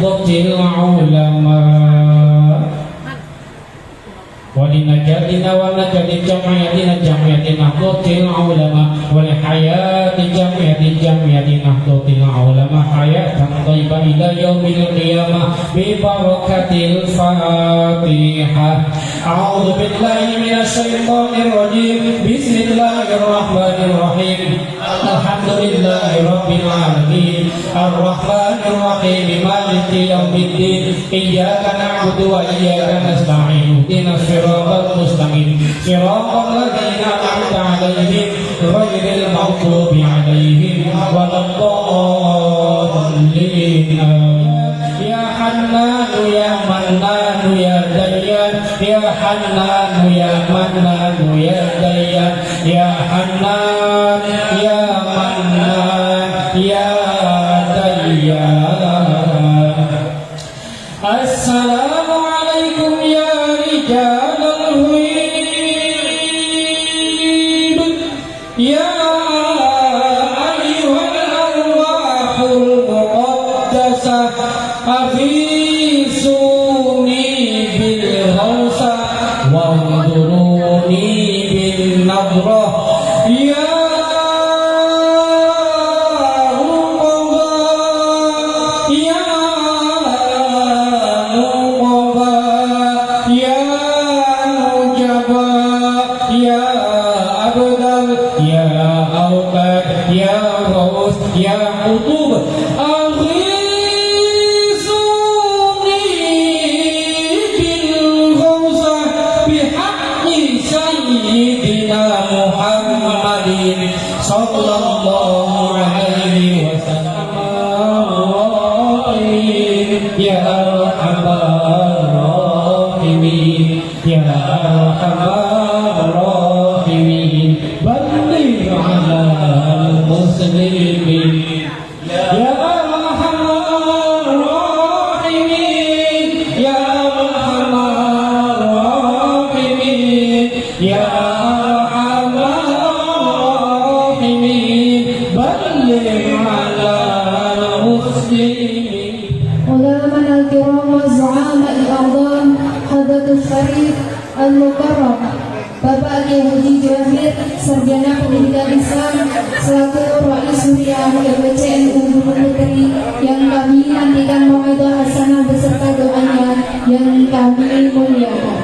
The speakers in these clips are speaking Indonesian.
nahdlatil ulama ولنجاتنا ونجات جمعيتنا جمعية نهضة العلماء ولحياة جمعية نهضة العلماء حياة طيبة إلى يوم القيامة ببركة الفاتحة. أعوذ بالله من الشيطان الرجيم. بسم الله الرحمن الرحيم. الحمد لله رب العالمين الرحمن الرحيم مالك يوم الدين إياك نعبد وإياك نستعين اهدنا الصراط المستقيم صراط الذين أنعمت عليهم غير المغضوب عليهم ولا الضالين. يا حنان يا منان يا ديان يا حنان يا منان يا ديان يا حنان يا منان يا ديان. السلام عليكم يا رجال الغيب يا أيها الأرواح المقدسة أغيثوني بالغوث وانظروني بالنظرة يا يا قطوب أغيثوني بالغوث بحق سيدنا محمد صلى الله عليه وسلم يا أرحم الراحمين يا أرحم الراحمين بلغ على المسلمين يا أرحم الراحمين يا أرحم الراحمين يا أرحم الراحمين بلغ على المسلمين. علماء الكرام وزعماء الأعظام حضرة الشريف المكرم Bapak Kiai Haji Johir, Sarjana Pendidikan Islam, selaku Rais Suriah MBCNU Gunung Putri, yang kami nantikan mau'idhah hasanah beserta doanya yang kami muliakan.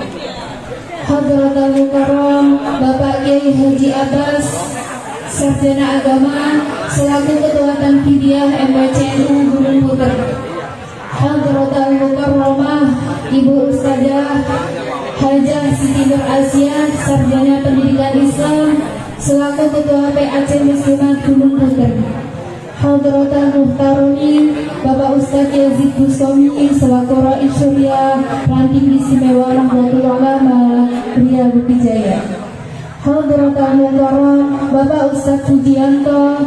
Hadratul Mukarram Bapak Kiai Haji Abbas, Sarjana Agama, selaku Ketua Tanfidiyah MBCNU Gunung Putri. Hadratul Mukarramah Ibu Ustadzah Hajah Siti Nur Asia, Sarjana Pendidikan Islam, selaku Ketua PAC Muslimat Gunung Putri. Hadratul Muhtaromin Bapak Ustadz Yazid Bustami, selaku Rais Suriah Ranting Istimewa Nahdlatul Ulama Pria Bukit Jaya. Hadratul Mukarram Bapak Ustadz Pujianto,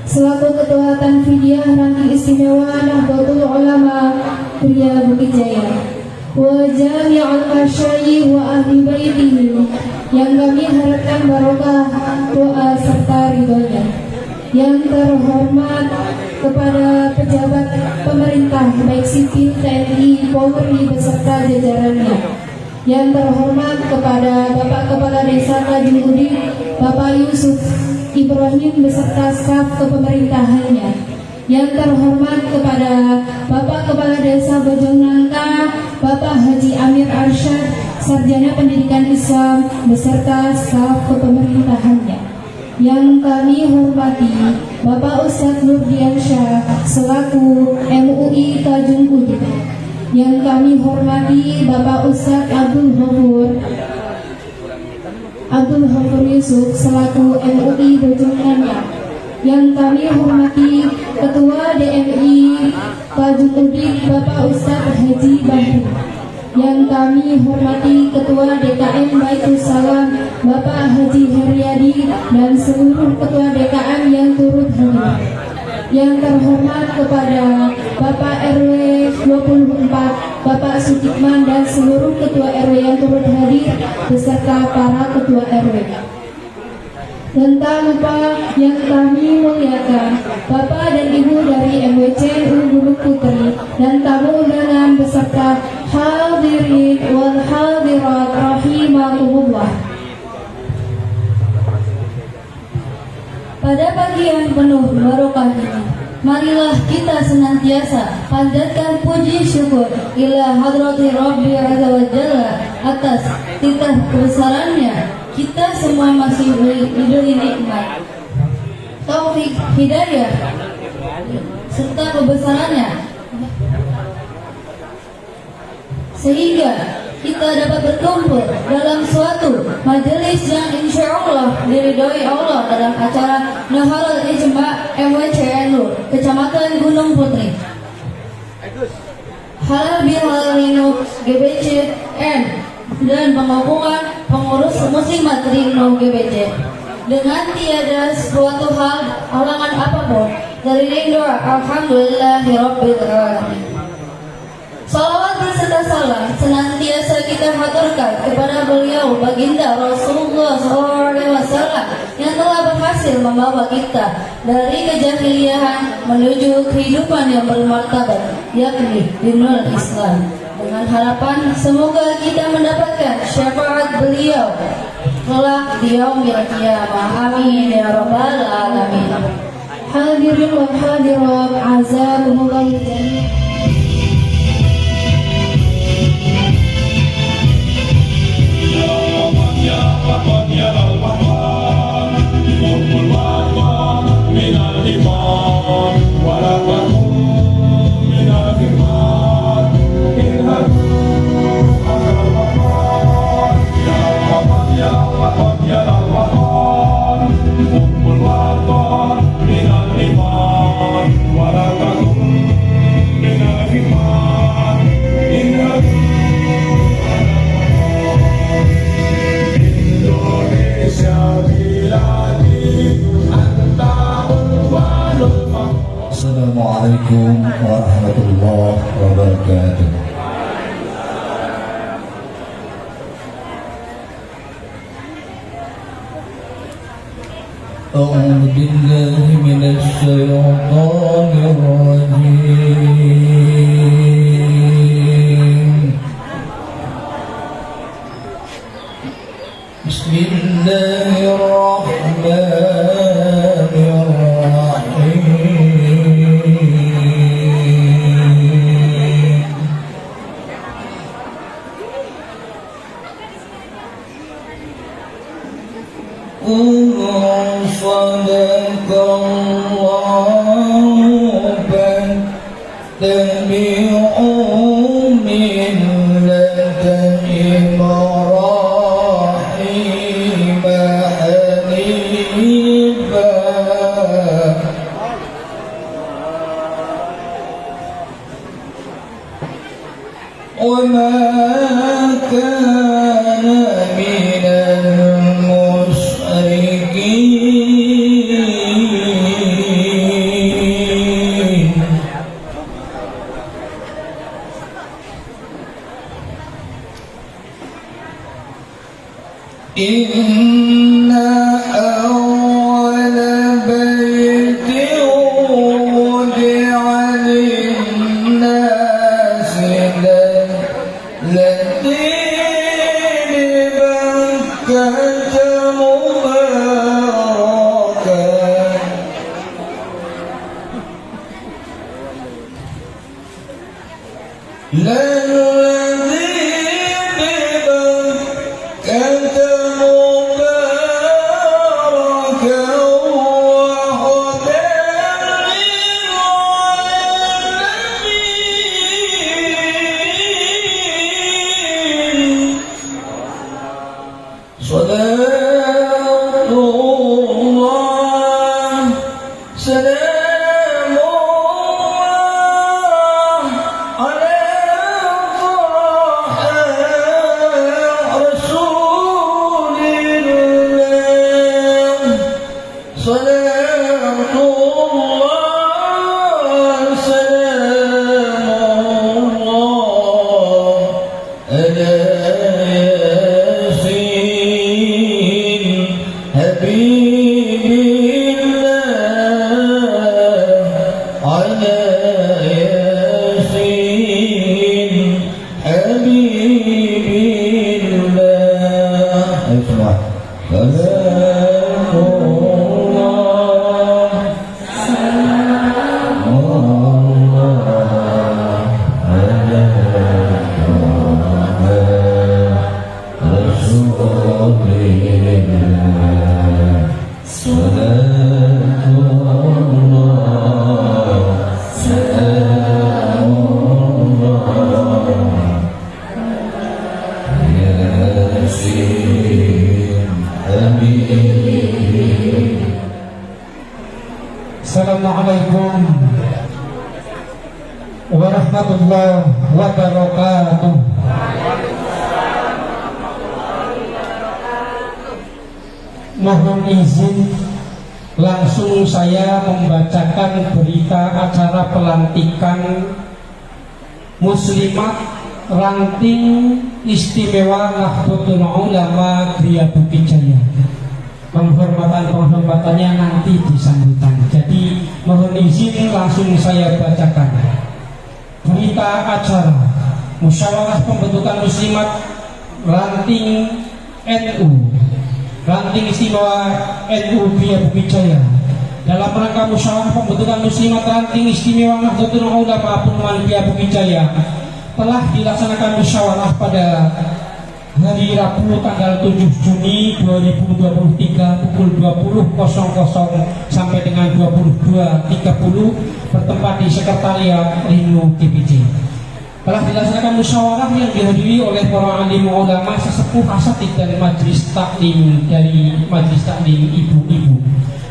selaku Ketua Tanfidiyah Ranting Istimewa Nahdlatul Ulama Pria Bukit Jaya. Wa jami'al masyayikh wa ahli baitihi, yang kami harapkan barokah doa serta ridhonya. Yang terhormat kepada pejabat pemerintah baik sipil, TNI, Polri beserta jajarannya. Yang terhormat kepada Bapak Kepala Desa Tanjung Udik, Bapak Yusuf Ibrahim beserta staf kepemerintahannya. Yang terhormat kepada Bapak Kepala Desa Bojongnangka, Bapak Haji Amir Arsyad, Sarjana Pendidikan Islam beserta staf kepemerintahannya. Yang kami hormati Bapak Ustadz Nurdiansyah selaku MUI Tanjung Udik. Yang kami hormati Bapak Ustadz Abdul Ghafur Yusuf selaku MUI Bojongnangka. Yang kami hormati Ketua DMI Tanjung Udik Bapak Ustadz Haji Bahri. Yang kami hormati Ketua DKM Baitul Salam Bapak Haji Haryadi dan seluruh Ketua DKM yang turut hadir. Yang terhormat kepada Bapak RW 24 Bapak Sutikman dan seluruh Ketua RW yang turut hadir beserta para Ketua RW. Dan tak lupa yang kami muliakan Bapak dan Ibu dari MWC Gunung Putri dan tamu undangan beserta hadirin wal hadirat rahimakumullah. Pada pagi yang penuh barokah ini, marilah kita senantiasa panjatkan puji syukur ila hadrati Rabbi Azza wa Jalla atas titah kebesarannya. Kita semua masih diberi nikmat, taufik, hidayah, serta kebesarannya, sehingga kita dapat berkumpul dalam suatu majelis yang insya Allah diridhoi Allah dalam acara Naharul Ijma' MWCNU Kecamatan Gunung Putri. Halal bihalal Rino GBCN dan penghubungan pengurus muslimat Rino GBC dengan tiada suatu halangan apapun dari ridho alhamdulillahirabbil alamin. Salawat beserta salam senantiasa kita haturkan kepada beliau baginda Rasulullah SAW yang telah berhasil membawa kita dari kejahiliahan menuju kehidupan yang bermartabat, yakni dinul Islam. Dengan harapan semoga kita mendapatkan syafaat beliau kelak di yaumil qiyamah. Amin ya rabbal alamin. Hadirin wa hadirat azakumullah jami'an. Assalamualaikum warahmatullahi wabarakatuh. A'udzu billahi minasy syaithanir rajim. Bismillahirrahmanirrahim. Rasul warahmatullahi wabarakatuh. Mohon izin langsung saya membacakan berita acara pelantikan Muslimat Ranting Istimewa Nahdlatul Ulama Gria Bukit Jaya. Penghormatan-penghormatannya nanti disambutan. Jadi mohon izin langsung saya bacakan berita acara Musyawarah Pembentukan Muslimat Ranting NU Ranting Istimewa NU Gria Bukit Jaya dalam rangka musyawarah pembentukan Muslimat Ranting Istimewa Nahdlatul Ulama Perumahan Gria Bukit Jaya telah dilaksanakan musyawarah pada hari Rabu tanggal 7 Juni 2023 pukul 20.00 sampai dengan 22.30 bertempat di Sekretariat Rinu DPJ. Telah dilaksanakan musyawarah yang dihadiri oleh para alim ulama, sesepuh asatidz dan majelis taklim dari majelis taklim ibu-ibu.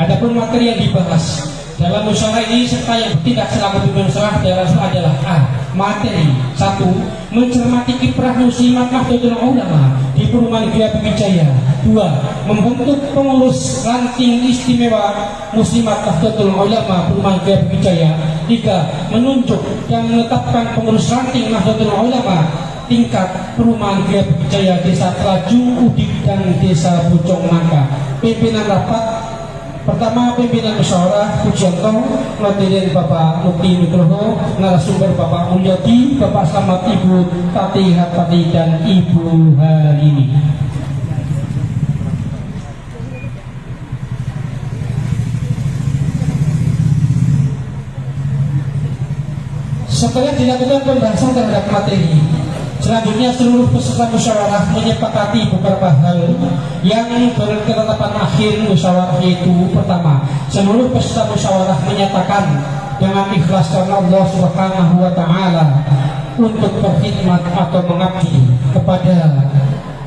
Adapun materi yang dibahas dalam musyawarah ini serta yang bertindak selaku pimpinan musyawarah adalah A. Materi 1. Mencermati kiprah Muslimat Nahdlatul Ulama di Perumahan Gria Bukit Jaya. 2. Membentuk pengurus Ranting Istimewa Muslimat Nahdlatul Ulama Perumahan Gria Bukit Jaya. 3. Menunjuk dan menetapkan pengurus Ranting Nahdlatul Ulama tingkat Perumahan Gria Bukit Jaya, Desa Telaju, Udik, dan Desa Bojong Nangka. Pimpinan rapat pertama, pimpinan musyawarah Pujianto, Hadirin Bapak Mukti Nugroho, narasumber Bapak Mulyadi, Bapak Slamet, Ibu Tati Hatpati, dan Ibu Harini. Setelah dilakukan pembahasan terhadap materi, selanjutnya seluruh peserta musyawarah menyepakati beberapa hal yang berketetapan akhir musyawarah, yaitu pertama, seluruh peserta musyawarah menyatakan dengan ikhlas karena Allah Subhanahu wa Ta'ala untuk berkhidmat atau mengabdi kepada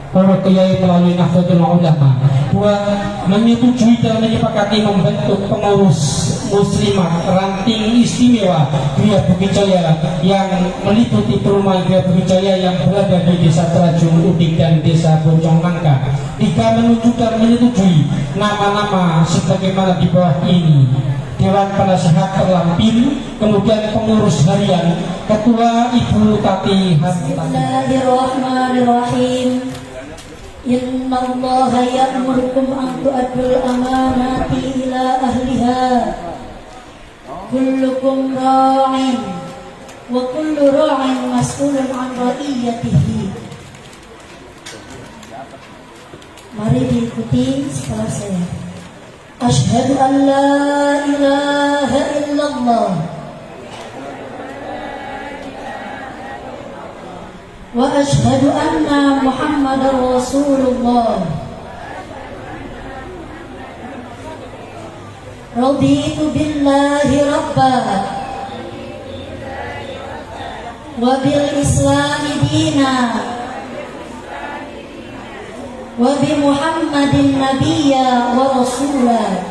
para kiai melalui Nahdlatul Ulama. 2. Menyetujui dan menyepakati membentuk pengurus Muslimat Ranting Istimewa Gria Bukit Jaya yang meliputi Perumahan Gria Bukit Jaya yang berada di Desa Terajung, Udik, dan Desa Bojong Nangka. 3. Menunjuk dan menyetujui nama-nama sebagaimana di bawah ini: Dewan Penasehat Terlampir, kemudian pengurus harian, Ketua Ibu Tati Hatpati. Bismillahirrahmanirrahim. Inna Allah ya'murukum an tu'addul amanati ila ahliha. Kullukum ra'in wa kullu ra'in mas'ulun an ra'iyatihi. Mari diikuti setelah saya. Asyhadu an la ilaha illallah wa asyhadu anna Muhammadar Rasulullah. Raditu billahi rabba wa bil islami dina wa bi Muhammadin nabiyya wa rasulah.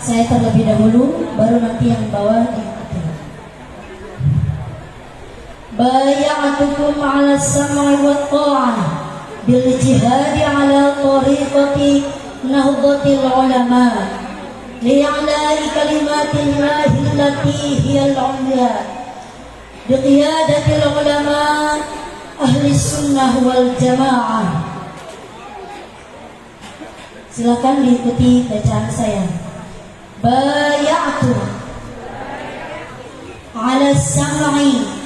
Saya terlebih dahulu, baru nanti yang bawah diikuti. Bay'atukum 'ala as-sam'i wa at-tha'ah bil jihadi 'ala tariqati nahdlatil ulama li'ala'i kalimatillahi allati hiya al-'ulya biqiyadatil ulama ahli sunnah wal jamaah. Silakan diikuti bacaan saya. Bay'atu 'ala as-sam'i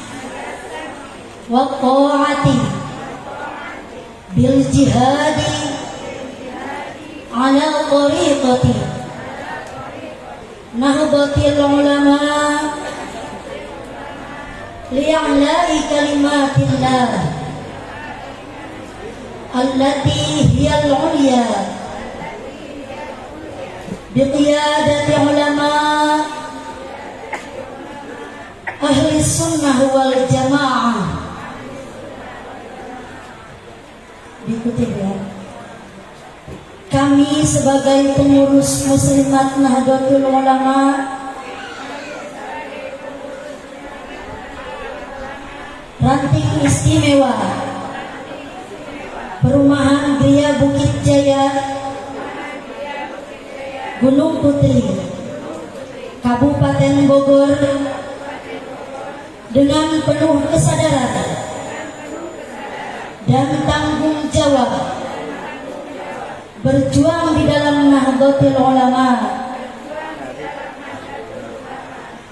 wa ta'ati bil jihadi ala tariqati nahdlatil ulama li'ala'i kalimatillah allati hiya al-'ulya biqiyadati ulama ahli sunnah wal jamaah. Diikuti ya. Kami sebagai pengurus Muslimat Nahdlatul Ulama Ranting Istimewa Perumahan Gria Bukit Jaya Gunung Putri Kabupaten Bogor dengan penuh kesadaran dan tanggung jawab berjuang di dalam Nahdlatul Ulama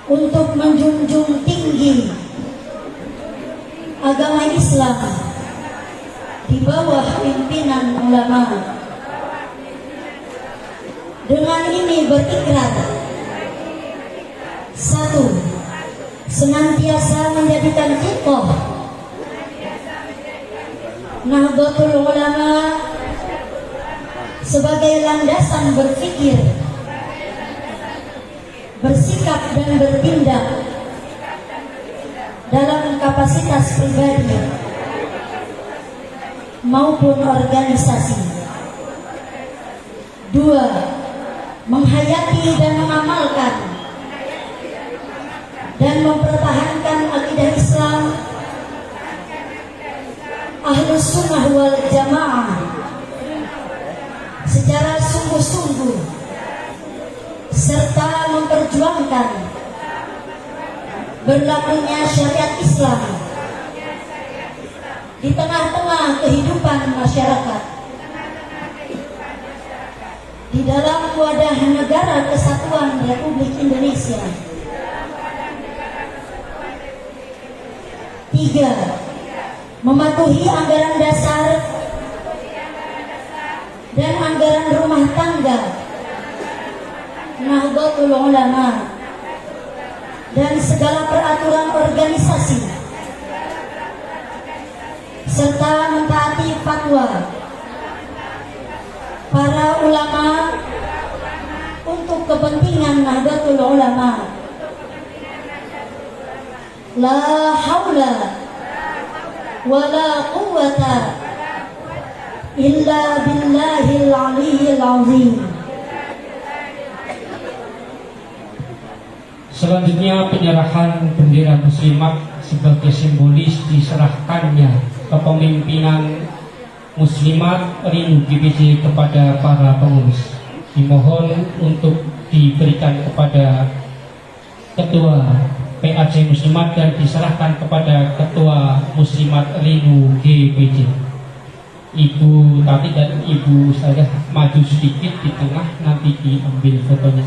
untuk menjunjung tinggi agama Islam di bawah pimpinan ulama. Dengan ini berikrar, satu, senantiasa menjadikan hikmah Nahdlatul Ulama sebagai landasan berpikir, bersikap dan bertindak dalam kapasitas pribadi maupun organisasi. Dua, menghayati dan mengamalkan dan mempertahankan akidah Islam Ahlus Sunnah wal Jamaah secara sungguh-sungguh serta memperjuangkan berlakunya syariat Islam di tengah-tengah kehidupan masyarakat di dalam wadah negara kesatuan Republik Indonesia. Tiga, mematuhi anggaran dasar dan anggaran rumah tangga Nahdlatul Ulama dan segala peraturan organisasi serta mentaati fatwa para ulama untuk kepentingan Nahdlatul Ulama. La haula wala quwwata illa billahil aliyyil azim. Selanjutnya penyerahan bendera muslimat sebagai simbolis diserahkannya kepemimpinan muslimat Rinu GBJ kepada para pengurus. Dimohon untuk diberikan kepada Ketua PAC Muslimat dan diserahkan kepada Ketua Muslimat Rinu GBJ. Ibu Tati dan Ibu saya maju sedikit di tengah, nanti diambil fotonya.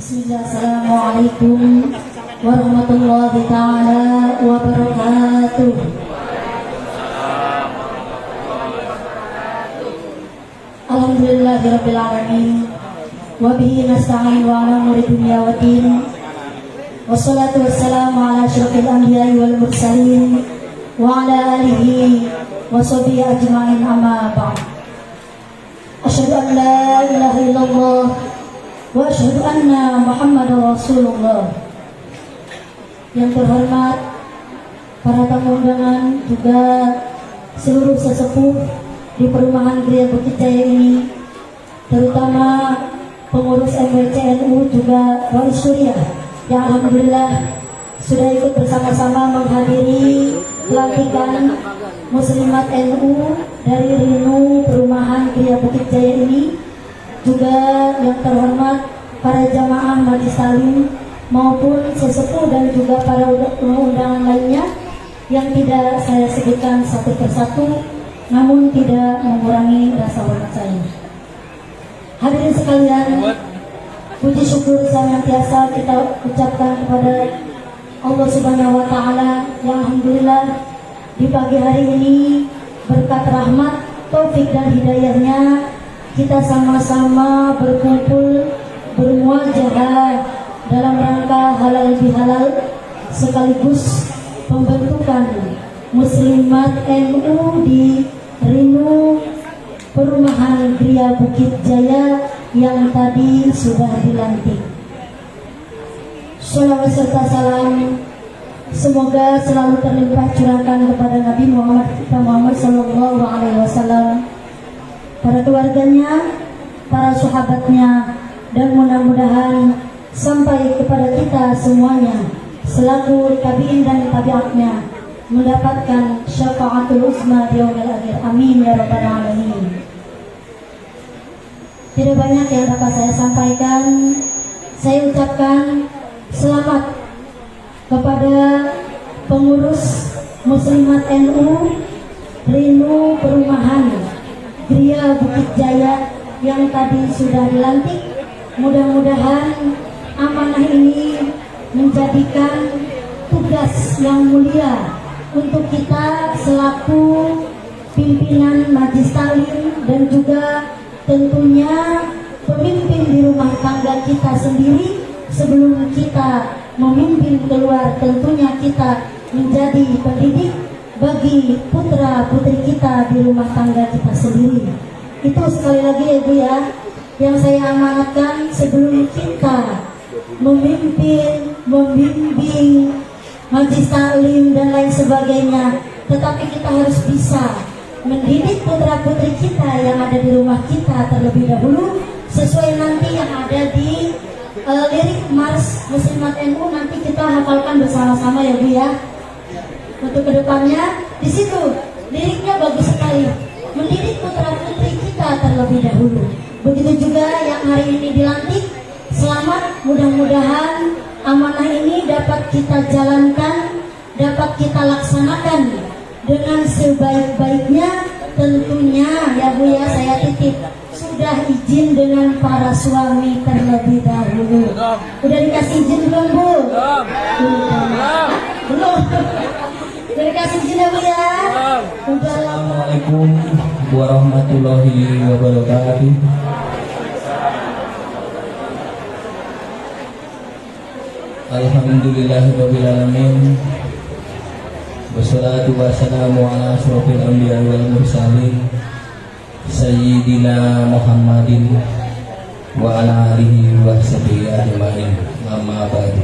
Bismillah, assalamualaikum warahmatullahi ta'ala wabarakatuh. Alhamdulillahirabbil alamin wa bihi nasta'in wa ala umuri dunya waddin. Wassalatu wassalamu ala asyrafil anbiya'i wal mursalin wa ala alihi wa sahbihi ajma'in, amma ba'd. Asyhadu an la ilaha illallah wa asyhadu anna Muhammadar Rasulullah. Yang terhormat para tamu undangan, juga seluruh sesepuh di perumahan Gria Bukit Jaya ini, terutama pengurus MWCNU juga Rois Surya yang alhamdulillah sudah ikut bersama-sama menghadiri pelantikan Muslimat NU dari Rinu perumahan Gria Bukit Jaya ini. Juga yang terhormat para jamaah Majelis Talim maupun sesepuh dan juga para undangan lainnya yang tidak saya sebutkan satu persatu, namun tidak mengurangi rasa hormat saya. Hadirin sekalian, puji syukur senantiasa kita ucapkan kepada Allah Subhanahu wa Ta'ala yang alhamdulillah di pagi hari ini berkat rahmat, taufik dan hidayahnya kita sama-sama berkumpul bermuajahah dalam rangka halal bihalal sekaligus pembentukan Muslimat NU di Rinu perumahan Gria Bukit Jaya yang tadi sudah dilantik. Shalawat serta salam semoga selalu terlimpah curahkan kepada Nabi Muhammad Sallallahu Alaihi Wasallam, para keluarganya, para sahabatnya, dan mudah-mudahan sampai kepada kita semuanya selaku tabi'in dan tabi'atnya mendapatkan syafaatul uzma di yaumil akhir. Amin ya rabbal alamin. Tidak banyak yang dapat saya sampaikan. Saya ucapkan selamat kepada pengurus Muslimat NU Rinu Perumahan Gria Bukit Jaya yang tadi sudah dilantik. Mudah-mudahan amanah ini menjadikan tugas yang mulia untuk kita selaku pimpinan Majelis Taklim dan juga tentunya pemimpin di rumah tangga kita sendiri. Sebelum kita memimpin keluar, tentunya kita menjadi pendidik bagi putra putri kita di rumah tangga kita sendiri. Itu sekali lagi ya Bu ya, yang saya amanatkan sebelum kita memimpin, membimbing majelis taklim dan lain sebagainya, tetapi kita harus bisa mendidik putra putri kita yang ada di rumah kita terlebih dahulu sesuai nanti yang ada di lirik Mars Muslimat NU. Nanti kita hafalkan bersama-sama ya Bu ya, untuk kedepannya. Di situ liriknya bagus sekali, mendidik putra putri kita terlebih dahulu. Begitu juga yang hari ini dilantik, selamat, mudah-mudahan amanah ini dapat kita jalankan, dapat kita laksanakan dengan sebaik-baiknya. Tentunya ya Bu ya, saya titip sudah izin dengan para suami terlebih dahulu. Udah dikasih izin belum Bu? Belum. Udah dikasih izin ya Bu ya? Assalamualaikum warahmatullahi wabarakatuh. Alhamdulillahirabbil alamin. Wassalatu wassalamu ala asyrofil anbiya wal mursalin Sayyidina Muhammadin wa ala alihi wa sahbihi ajmain. Amma ba'du.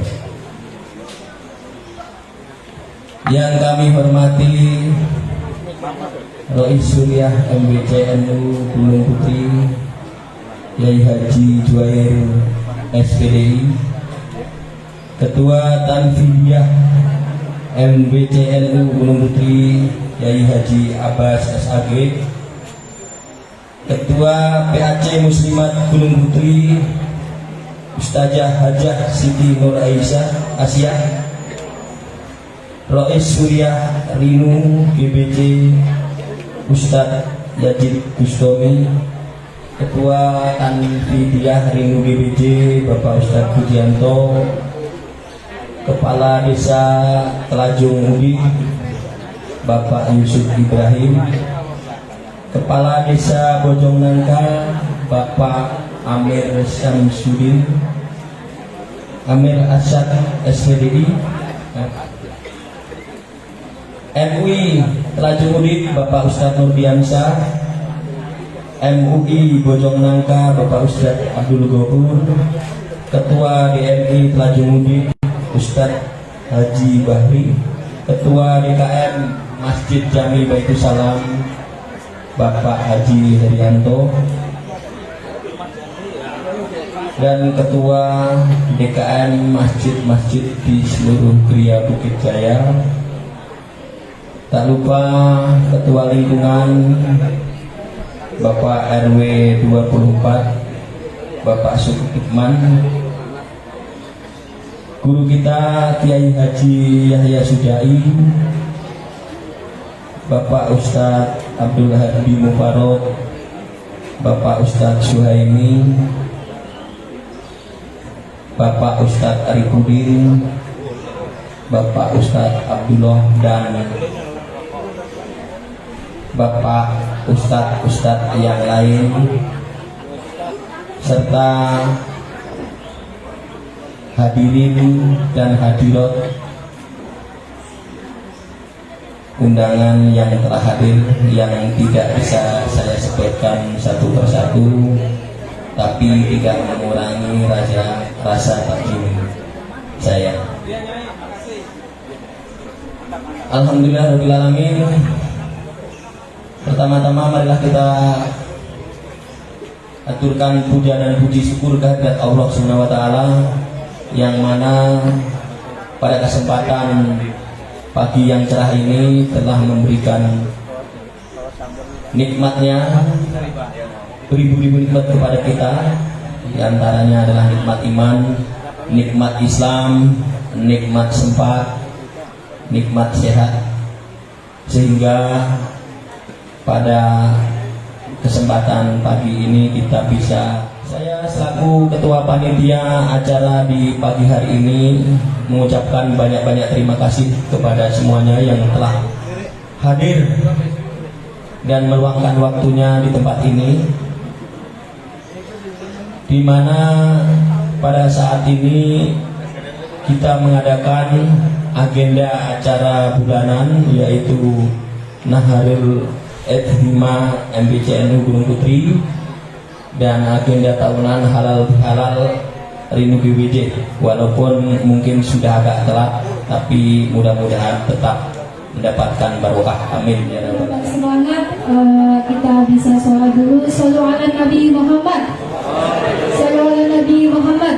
Yang kami hormati Rois Suriah MBCNU Gunung Putri Yai Haji Juwair SPDI, Ketua Tanfidiyah MBCNU Gunung Putri Yai Haji Abbas SAG, Ketua PAC Muslimat Gunung Putri Ustazah Hajah Siti Nur Aisyah Asia, Rois Suriah Rinu GBC Ustadz Yajid Gustomi, Ketua Tanfidiyah Rinu GBC Bapak Ustadz Pujianto, Kepala Desa Telajung Mudi Bapak Yusuf Ibrahim, Kepala Desa Bojong Nangka Bapak Amir Syamsuddin, Amir Asyad SPDI, MUI Telajung Mudi Bapak Ustadz Nurdiansyah, MUI Bojong Nangka Bapak Ustadz Abdul Ghafur, Ketua DMI Telajung Mudi Ustadz Haji Bahri, Ketua DKM Masjid Jami Baitus Salam Bapak Haji Herianto, dan Ketua DKM Masjid-Masjid di seluruh Gria Bukit Jaya. Tak lupa Ketua Lingkungan Bapak RW 24 Bapak Sukitman, guru kita Kiai Haji Yahya Sudai, Bapak Ustadz Abdul Hadi Mufarod, Bapak Ustadz Suhaimi, Bapak Ustadz Arifudin, Bapak Ustadz Abdullah, dan Bapak Ustadz yang lain, serta hadirin dan hadirat undangan yang telah hadir, yang tidak bisa saya sebutkan satu persatu, tapi tidak mengurangi rasa takjub saya. Alhamdulillahirabbil alamin. Pertama-tama marilah kita aturkan puja dan puji syukur kehadirat Allah Subhanahu wa taala yang mana pada kesempatan pagi yang cerah ini telah memberikan nikmatnya, beribu-ribu nikmat kepada kita. Di antaranya adalah nikmat iman, nikmat Islam, nikmat sempat, nikmat sehat, sehingga pada kesempatan pagi ini kita bisa, saya selaku ketua panitia acara di pagi hari ini mengucapkan banyak-banyak terima kasih kepada semuanya yang telah hadir dan meluangkan waktunya di tempat ini, di mana pada saat ini kita mengadakan agenda acara bulanan, yaitu Naharul Ijtima MBCNU Gunung Putri, dan agenda tahunan Halal Bihalal Rindu BWJ. Walaupun mungkin sudah agak telat, tapi mudah-mudahan tetap mendapatkan barokah. Amin ya rabbal alamin. Semangat, kita bisa sholat dulu. Shallu ala Nabi Muhammad. Shallu ala Nabi Muhammad.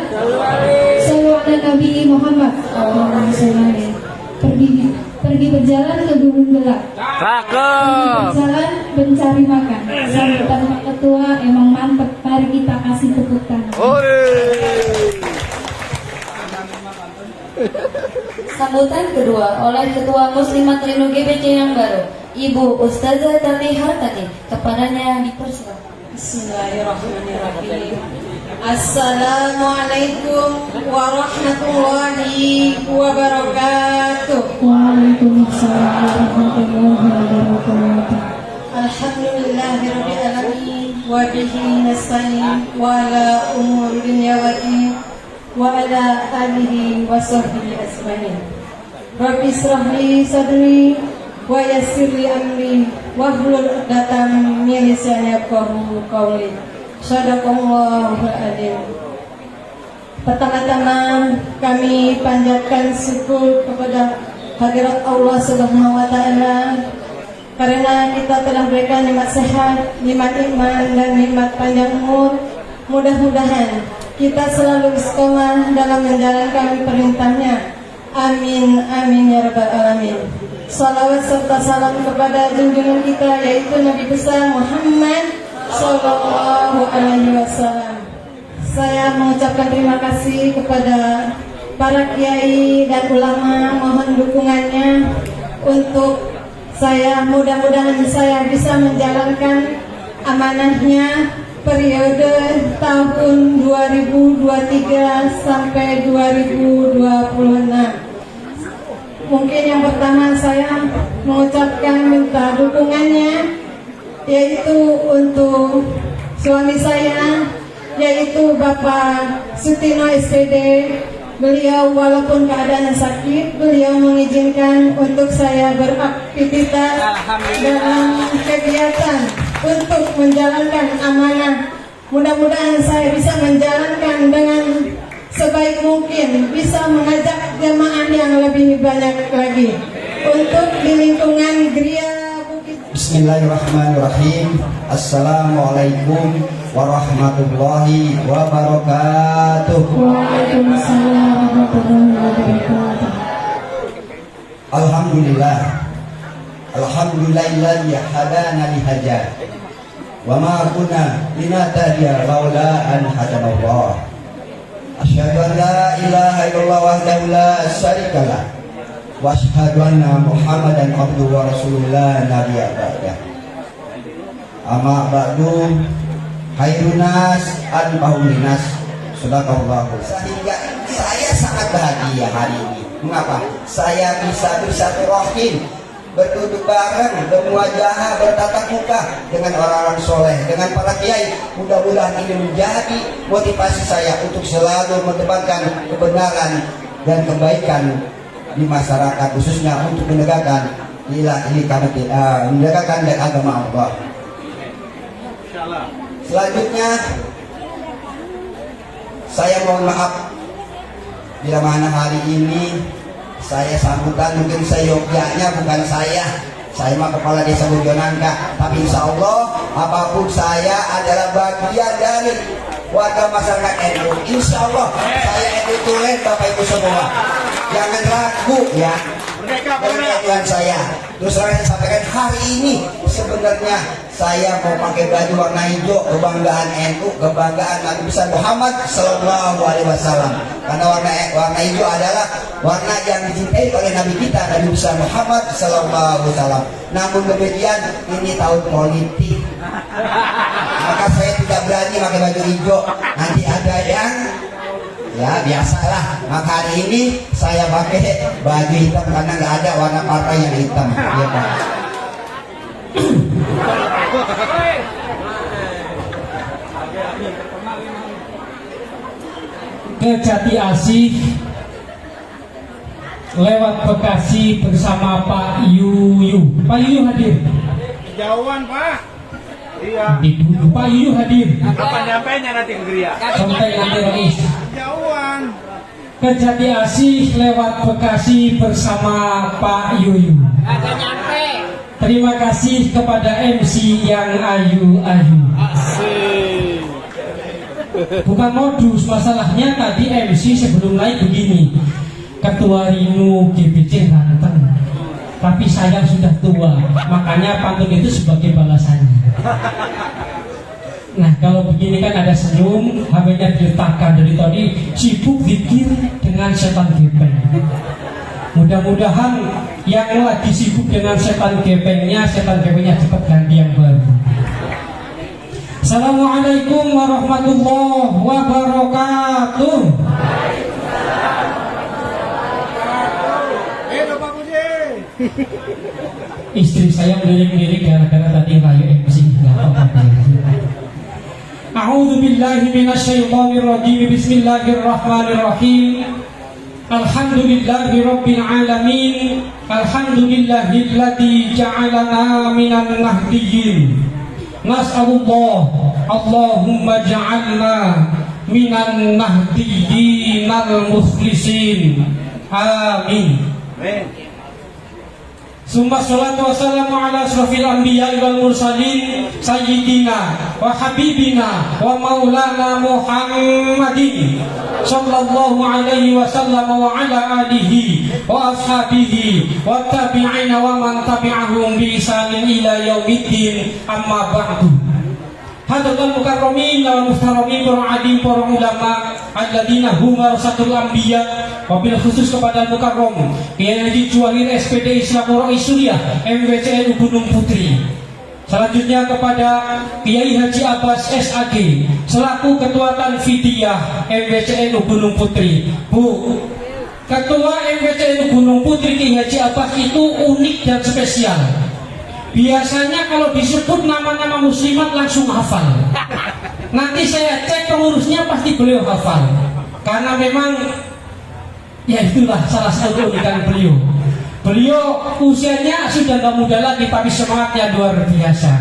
Shallu ala Nabi Muhammad. Allahumma sholli. Pergi berjalan ke gunung gelap. Berjalan mencari makan. Sambutan Pak Ketua emang mantep. Mari kita kasih tepuk tangan. Sambutan kedua oleh Ketua Muslimat Rindu GBC yang baru, Ibu Ustazah Tati Hartati. Kepadanya dipersilakan. Bismillahirrahmanirrahim. Assalamualaikum warahmatullahi wabarakatuh. Waalaikumsalam warahmatullahi wabarakatuh. Alhamdulillahirabbil alamin wa bihi nasta'in wa ala umuri dunya wa din wa ala alihi wa sahbihi ajmain. Rabbi israh li sadri wa yassir li amri wahlul 'uqdatam min lisani yafqahu qawli. Shadaqallahul adzim. Pertama-tama kami panjatkan syukur kepada hadirat Allah Subhanahu wa taala karena kita telah berikan nikmat sehat, nikmat iman, dan nikmat panjang umur. Mudah-mudahan kita selalu istiqomah dalam menjalankan perintahnya. Amin, amin ya rabbal alamin. Salawat serta salam kepada junjungan kita, yaitu Nabi besar Muhammad Sallallahu Alaihi Wasallam. Saya mengucapkan terima kasih kepada para kiai dan ulama, mohon dukungannya untuk saya. Mudah-mudahan saya bisa menjalankan amanahnya periode tahun 2023 sampai 2026. Mungkin yang pertama saya mengucapkan minta dukungannya, yaitu untuk suami saya, yaitu Bapak Sutino SPD. Beliau walaupun keadaan sakit, beliau mengizinkan untuk saya beraktivitas dalam kegiatan untuk menjalankan amanah. Mudah-mudahan saya bisa menjalankan dengan sebaik mungkin, bisa mengajak jemaah yang lebih banyak lagi untuk di lingkungan Geria Bukit. Bismillahirrahmanirrahim. Assalamualaikum warahmatullahi wabarakatuh. Waalaikumsalam warahmatullahi wabarakatuh. Alhamdulillah. Alhamdulillahilladzi hadana li hadza. Wa ma kunna linahtadiya laula an hadanallah. Asyhadu an la ilaha illallah wahdahu la syarikalah. Wa asyhadu anna Muhammadan abduhu wa rasulullah nabiyya ba'dah. Amma ba'du, khairun nas anfa'un nas. Sadaqallahu. Sehingga saya sangat bahagia hari ini. Mengapa? Saya bisa bersilaturahim, berduduk bareng, bermuajahah, bertatap muka dengan orang-orang soleh, dengan para kiai. Mudah-mudahan ini menjadi motivasi saya untuk selalu mendepankan kebenaran dan kebaikan di masyarakat, khususnya untuk menegakkan menegakkan agama Allah. Selanjutnya saya mohon maaf bila mana hari ini saya sambutan mungkin seyogyanya bukan saya Saya mah kepala desa Bojonangka, tapi insya Allah apapun saya adalah bagian dari warga masyarakat NU. Insya Allah saya NU tulen Bapak Ibu semua. Jangan ragu ya dengan saya. Terus saya sampaikan hari ini sebenarnya saya mau pakai baju warna hijau, kebanggaan NU, kebanggaan Nabi besar Muhammad Sallallahu Alaihi Wasallam. Karena warna hijau adalah warna yang dicintai oleh Nabi kita Nabi besar Muhammad Sallallahu Alaihi Wasallam. Namun demikian ini tahun politik, maka saya tidak berani pakai baju hijau. Nanti ada yang ya biasalah. Maka hari ini saya pakai baju hitam karena nggak ada warna partai yang hitam. Ya, Pak. Ke Jati Asih lewat Bekasi bersama Pak Yuyu. Pak Yuyu hadir. Jauhan Pak. Iya. Pak Yuyu hadir. Kapan nyampainya nanti ke Geria? Sampai nanti Rois. Jauhan. Ke Jati Asih lewat Bekasi bersama Pak Yuyu. Terima kasih kepada MC yang ayu-ayu. Bukan modus, masalahnya tadi MC sebelum naik begini. Ketua Rinu GBC ganteng, tapi saya sudah tua, makanya pantun itu sebagai balasannya. Nah kalau begini kan ada senyum, HP-nya diletakkan dari tadi sibuk zikir dengan setan gepeng. Mudah-mudahan yang lagi sibuk dengan setan gepengnya cepat ganti yang baru. Assalamualaikum warahmatullahi wabarakatuh. Bapak Budi. Istri saya melirik-lirik gara-gara tadi rayu MC. A'udzu billahi minasyaitonir rajim. Bismillahirrahmanirrahim. Alhamdulillahi rabbil alamin. Alhamdulillahilladzi ja'alana minan nahdiyyin. Nas'alullah Allahumma ja'alna minan nahdiyyinal mukhlisin. Amin. Summa salatu wassalamu ala asrafil anbiya wal mursalin sayyidina wa habibina wa maulana Muhammadin sallallahu alaihi wasallam wa ala alihi wa ashabihi wa tabi'ina wa man tabi'ahum bi ihsanin ila yaumiddin. Amma ba'du. Hadratul mukarramin wal muhtaramin para adim para ulama alladzina hum warasatul anbiya, wabil khusus kepada mukarram Kiai Haji Juwair SPD Islam Rais Suriah MWCNU Gunung Putri. Selanjutnya kepada Kiai Haji Abbas SAG selaku Ketua Tanfidiyah MWCNU Gunung Putri. Bu, Ketua MWCNU Gunung Putri Kiai Haji Abbas itu unik dan spesial. Biasanya kalau disebut nama-nama muslimat langsung hafal. Nanti saya cek pengurusnya pasti beliau hafal. Karena memang ya itulah salah satu keunikan beliau. Beliau usianya sudah gak muda lagi, tapi semangatnya luar biasa.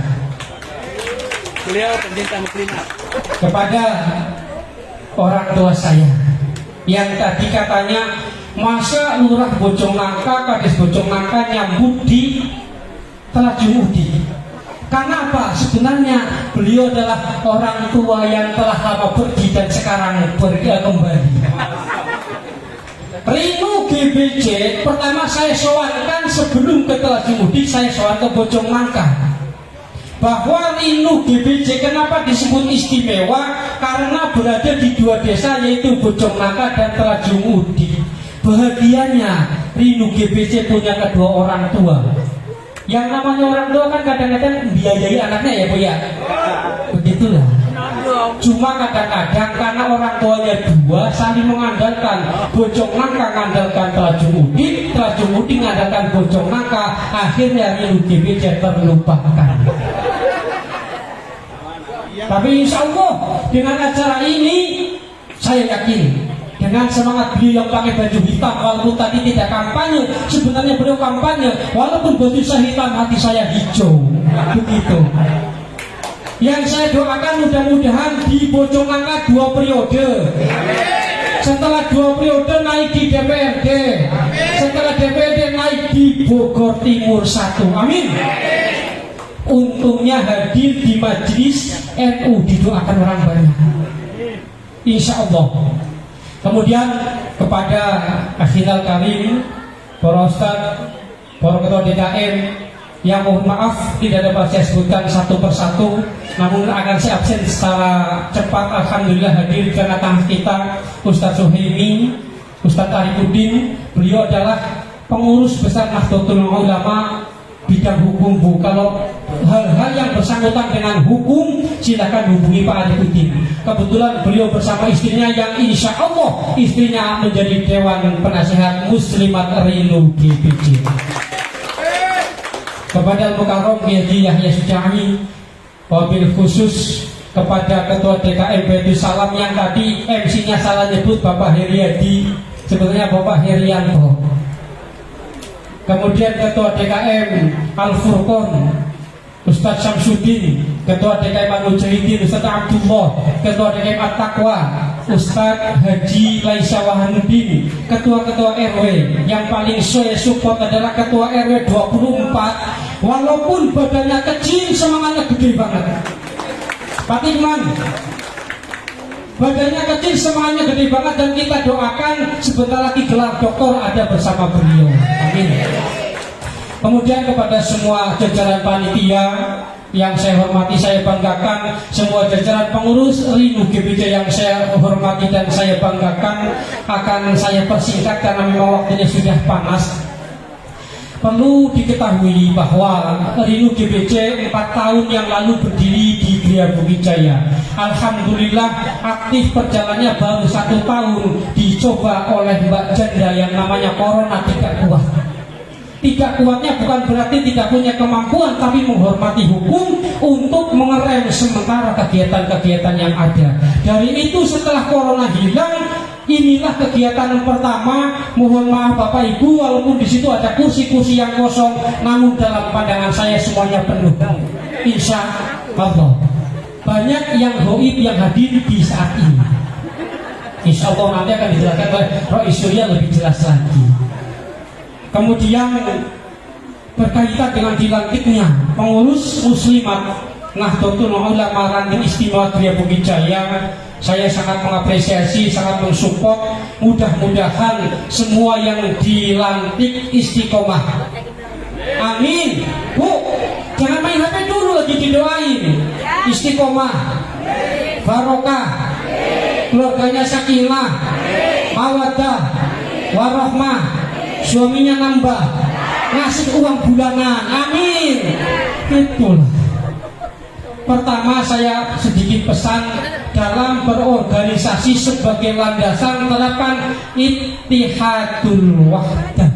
Beliau pencinta muslimat. Kepada orang tua saya yang tadi katanya masa lurah Bojongnangka, Kades Bojongnangka nyambut di Telaju Mudi. Karena apa? Sebenarnya beliau adalah orang tua yang telah lama pergi dan sekarang kembali. Rinu GBJ pertama saya soalkan sebelum ke Telaju Mudi, saya soal ke Bojongnangka. Bahwa Rinu GBJ kenapa disebut istimewa? Karena berada di dua desa, yaitu Bojongnangka dan Telaju Mudi. Bahagianya Rinu GBJ punya kedua orang tua. Yang namanya orang tua kan kadang-kadang biayai anaknya ya Bu ya. Begitulah. Cuma kadang-kadang karena orang tuanya dua saling mengandalkan. Bojongnangka mengandalkan Telaju Mudi, Telaju Mudi mengandalkan Bojongnangka. Akhirnya Rinu GBJ terlupakan. Tapi insya Allah dengan acara ini saya yakin dengan semangat beliau yang pakai baju hitam, walaupun tadi tidak kampanye, sebenarnya beliau kampanye, walaupun baju saya hitam, hati saya hijau. Begitu. Yang saya doakan mudah-mudahan di Bojongnangka 2 periode. Setelah 2 periode naik di DPRD, setelah DPRD naik di Bogor Timur 1. Amin. Untungnya hadir di majelis NU, didoakan orang banyak, insya Allah. Kemudian kepada akhirul karim, para ustaz, para ketua DKM, yang mohon maaf tidak dapat saya sebutkan satu persatu, namun akan saya absen secara cepat. Alhamdulillah hadir di tengah kita Ustaz Suhaimi, Ustaz Arifudin. Beliau adalah pengurus besar Nahdlatul Ulama bidang hukum, Bu. Kalau hal-hal yang bersangkutan dengan hukum, silakan hubungi Pak Arifudin. Kebetulan beliau bersama istrinya yang insya Allah istrinya menjadi Dewan Penasehat Muslimat Rinu GBC. Kepada Al-Mukarram Haji Yahya Sujami, wabil khusus kepada Ketua DKM Baitul Salam yang tadi MC-nya salah nyebut Bapak Heriadi, sebetulnya Bapak Herianto. Kemudian Ketua DKM Al-Furqon Ustaz Syamsuddin, Ketua DKM Al-Mujahidin Ustaz Abdullah, Ketua DKM At-Taqwa Ustaz Haji Laisa Wahanuddin, Ketua-ketua RW yang paling saya support adalah Ketua RW 24, walaupun badannya kecil semangatnya gede banget. Pak Tikman, badannya kecil semangatnya gede banget, dan kita doakan sebentar lagi gelar doktor ada bersama beliau. Amin. Kemudian kepada semua jajaran panitia yang saya hormati, saya banggakan, semua jajaran pengurus Rinu GBC yang saya hormati dan saya banggakan, akan saya persingkat karena memang waktunya sudah panas. Perlu diketahui bahwa Rinu GBC 4 tahun yang lalu berdiri di Gria Bukit Jaya. Alhamdulillah aktif perjalanannya baru 1 tahun, dicoba oleh Mbak Janda yang namanya Corona tidak kuat. Tidak kuatnya bukan berarti tidak punya kemampuan, tapi menghormati hukum untuk mengerem sementara kegiatan-kegiatan yang ada. Dari itu setelah Corona hilang, inilah kegiatan pertama. Mohon maaf Bapak Ibu, walaupun di situ ada kursi-kursi yang kosong, namun dalam pandangan saya semuanya penuh. Insya Allah banyak yang gaib yang hadir di saat ini. Insya Allah nanti akan dijelaskan oleh Rois Surya lebih jelas lagi. Kemudian berkaitan dengan dilantiknya pengurus Muslimat Nahdlatul Ulama Ranting Istimewa Gria Bukit Jaya, saya sangat mengapresiasi, sangat mensupport. Mudah-mudahan semua yang dilantik istiqomah. Amin. Bu, jangan main HP dulu, lagi didoain. Istiqomah, barokah, keluarganya sakinah, mawaddah, warahmah, suaminya nambah, ngasih uang bulanan. Amin. Itulah. Pertama saya sedikit pesan dalam berorganisasi sebagai landasan terapkan ittihadul wahdah.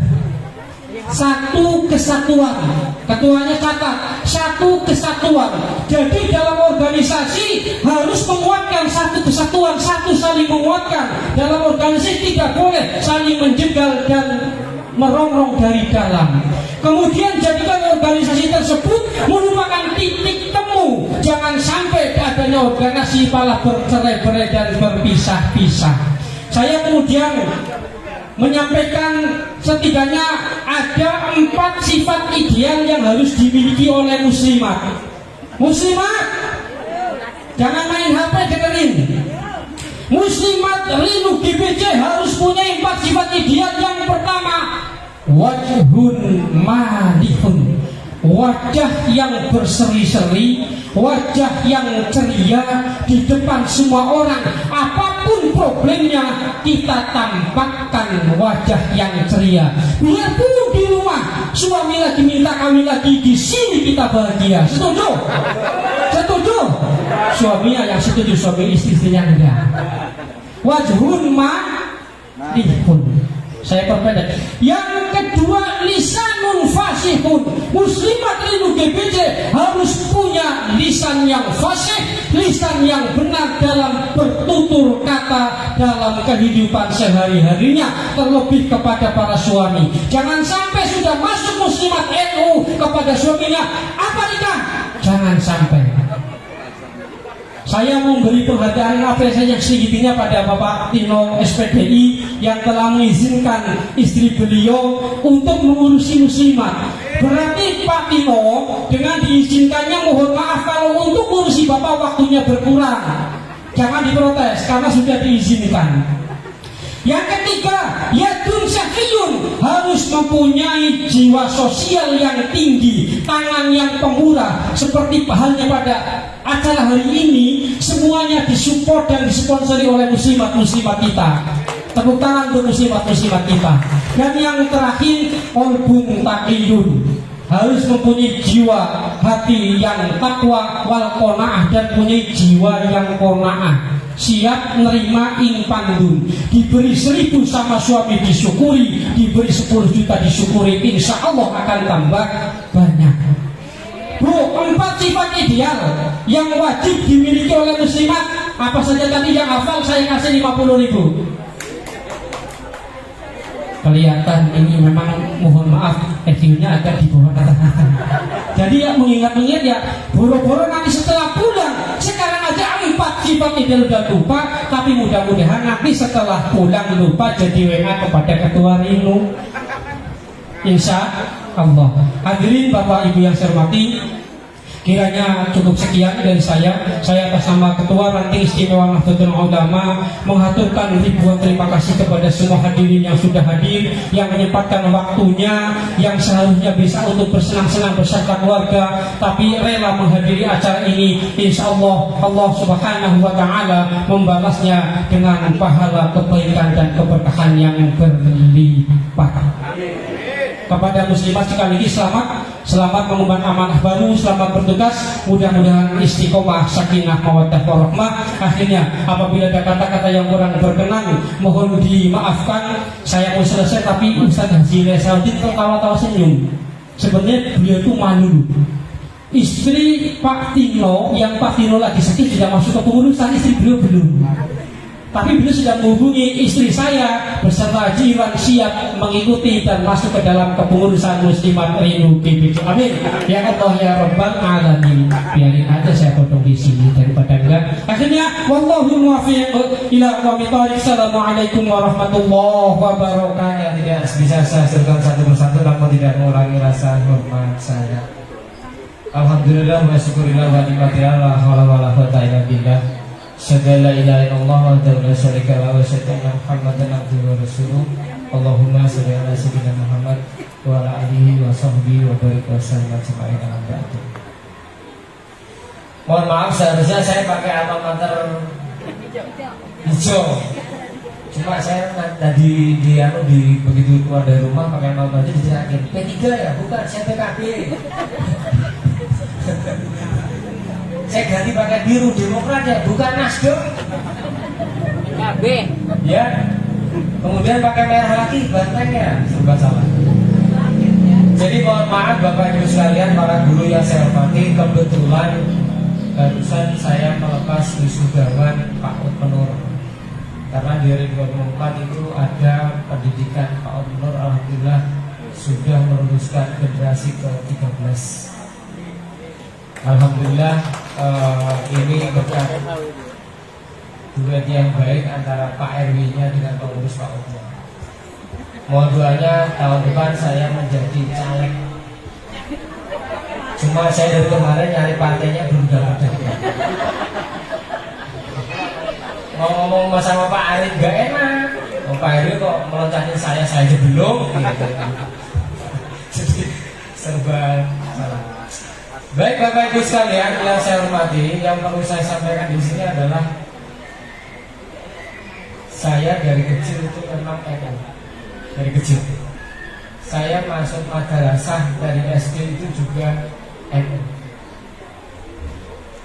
Satu kesatuan. Ketuanya catat, satu kesatuan. Jadi dalam organisasi harus menguatkan satu kesatuan, satu saling menguatkan. Dalam organisasi tidak boleh saling menjegal dan merongrong dari dalam. Kemudian jadikan organisasi tersebut merupakan titik temu. Jangan sampai adanya organisasi malah bercerai-berai dan berpisah-pisah. Saya kemudian menyampaikan setidaknya ada 4 sifat ideal yang harus dimiliki oleh muslimat. Muslimat, jangan main HP, dengerin. Muslimat Rinu GBC harus punya 4 sifat ideal. Yang pertama, wajhun malihun, wajah yang berseri-seri, wajah yang ceria di depan semua orang. Apapun problemnya, kita tampakkan wajah yang ceria. Biarpun di rumah suami lagi minta kawin lagi, di sini kita bahagia. Setuju? Setuju? Suaminya yang setuju, suami istrinya enggak. Wajhun malihun. Saya perpendek. Yang kedua, lisanun fasihun. Muslimat Rinu GBC harus punya lisan yang fasih, lisan yang benar dalam bertutur kata dalam kehidupan sehari-harinya, terlebih kepada para suami. Jangan sampai sudah masuk muslimat NU kepada suaminya, apa nikah? Jangan sampai. Saya memberi penghargaan apresiasi yang setinggi-tingginya pada Bapak Tino SPDI yang telah mengizinkan istri beliau untuk mengurusi muslimat. Berarti Pak Tino dengan diizinkannya mohon maaf kalau untuk mengurusi Bapak waktunya berkurang. Jangan diprotes karena sudah diizinkan. Yang ketiga, yadun syakiyun, harus mempunyai jiwa sosial yang tinggi, tangan yang pemurah. Seperti halnya pada acara hari ini, semuanya disupport dan disponsori oleh muslimat-muslimat kita. Tepuk tangan untuk muslimat-muslimat kita. Dan yang terakhir, qalbun taqiyun, harus mempunyai jiwa hati yang takwa wal qanaah, dan punya jiwa yang qanaah, siap menerima ing pandun. Diberi 1000 sama suami disyukuri, diberi 10 juta disyukuri, insya Allah akan tambah banyak. Bu, 4 sifat ideal yang wajib dimiliki oleh muslimat apa saja tadi? Yang hafal saya kasih 50.000. Kelihatan ini memang mohon maaf EQ-nya agak di bawah rata-rata. Jadi ya mengingat-ingat ya, boro-boro nanti setelah pulang, sekarang aja 4 sifat ideal udah lupa, tapi mudah-mudahan nanti setelah pulang lupa jadi WA kepada ketua Rino. Insya Allah. Hadirin Bapak Ibu yang saya hormati, kiranya cukup sekian dari saya. Saya atas nama Ketua Ranting Istimewa Nahdlatul Ulama menghaturkan ribuan terima kasih kepada semua hadirin yang sudah hadir, yang menyempatkan waktunya, yang seharusnya bisa untuk bersenang-senang bersama keluarga, tapi rela menghadiri acara ini. Insya Allah Allah Subhanahu wa Ta'ala membalasnya dengan pahala kebaikan dan keberkahan yang berlipat. Kepada muslimat sekali lagi selamat mengemban amanah baru, selamat bertugas, mudah-mudahan istiqomah, sakinah, mawaddah, warahmah. Akhirnya apabila ada kata-kata yang kurang berkenan mohon dimaafkan. Saya mau selesai tapi Ustaz Haji Lesaudin tertawa-tawa senyum. Sebenarnya beliau itu malu. Istri Pak Tino, yang Pak Tino lagi sakit, sudah masuk ke pengurusan, istri beliau belum. Tapi beliau sudah menghubungi istri saya beserta jiran siap mengikuti dan masuk ke dalam kepengurusan muslimat Rino GBC. Amin. Ya Allah ya Rabbal Alamin. Biarin aja saya potong di sini daripada enggak. Akhirnya wallahu muwaffiq ila aqwamit thoriq. Assalamualaikum warahmatullahi wabarakatuh. Tidak bisa saya sebutkan satu persatu namun tidak mengurangi rasa hormat saya. Alhamdulillah wa syukurillah wa nikmatillah la haula wala quwwata illa billah. Syahadu la ilaha illallah wa la syarika lahu wa syahadu anna Muhammadan abduhu wa rasuluh. Allahumma shalli ala sayyidina Muhammad wa ala alihi wa sahbihi wa barik wa sallim ajma'in amma ba'du. Mohon maaf, seharusnya saya pakai alma mater hijau. Cuma saya tadi di begitu keluar dari rumah pakai alma mater dijerakin P3 ya, bukan, saya PKB. Saya ganti pakai biru Demokrat ya, bukan Nasdem. PKB. Ya. Kemudian pakai merah lagi bantengnya, serba salah. Jadi mohon maaf Bapak Ibu sekalian, para guru yang saya hormati, kebetulan barusan saya melepas wisudawan Pak Utmenur. Karena di 2024 itu ada pendidikan Pak Utmenur, alhamdulillah sudah merumuskan generasi ke-13. Alhamdulillah ini berkat duet yang baik antara Pak RW-nya dengan pengurus Pak Umar. Mohon doanya tahun depan saya menjadi caleg. Cuma saya dari kemarin nyari partainya belum dapat. Mau ngomong sama Pak Arif gak enak. Pak RW kok meloncatin saya aja belum. Jadi serba salah. Baik Bapak Ibu sekalian yang saya hormati, yang perlu saya sampaikan di sini adalah saya dari kecil itu memang NU. Dari kecil saya masuk madrasah dari SD itu juga NU.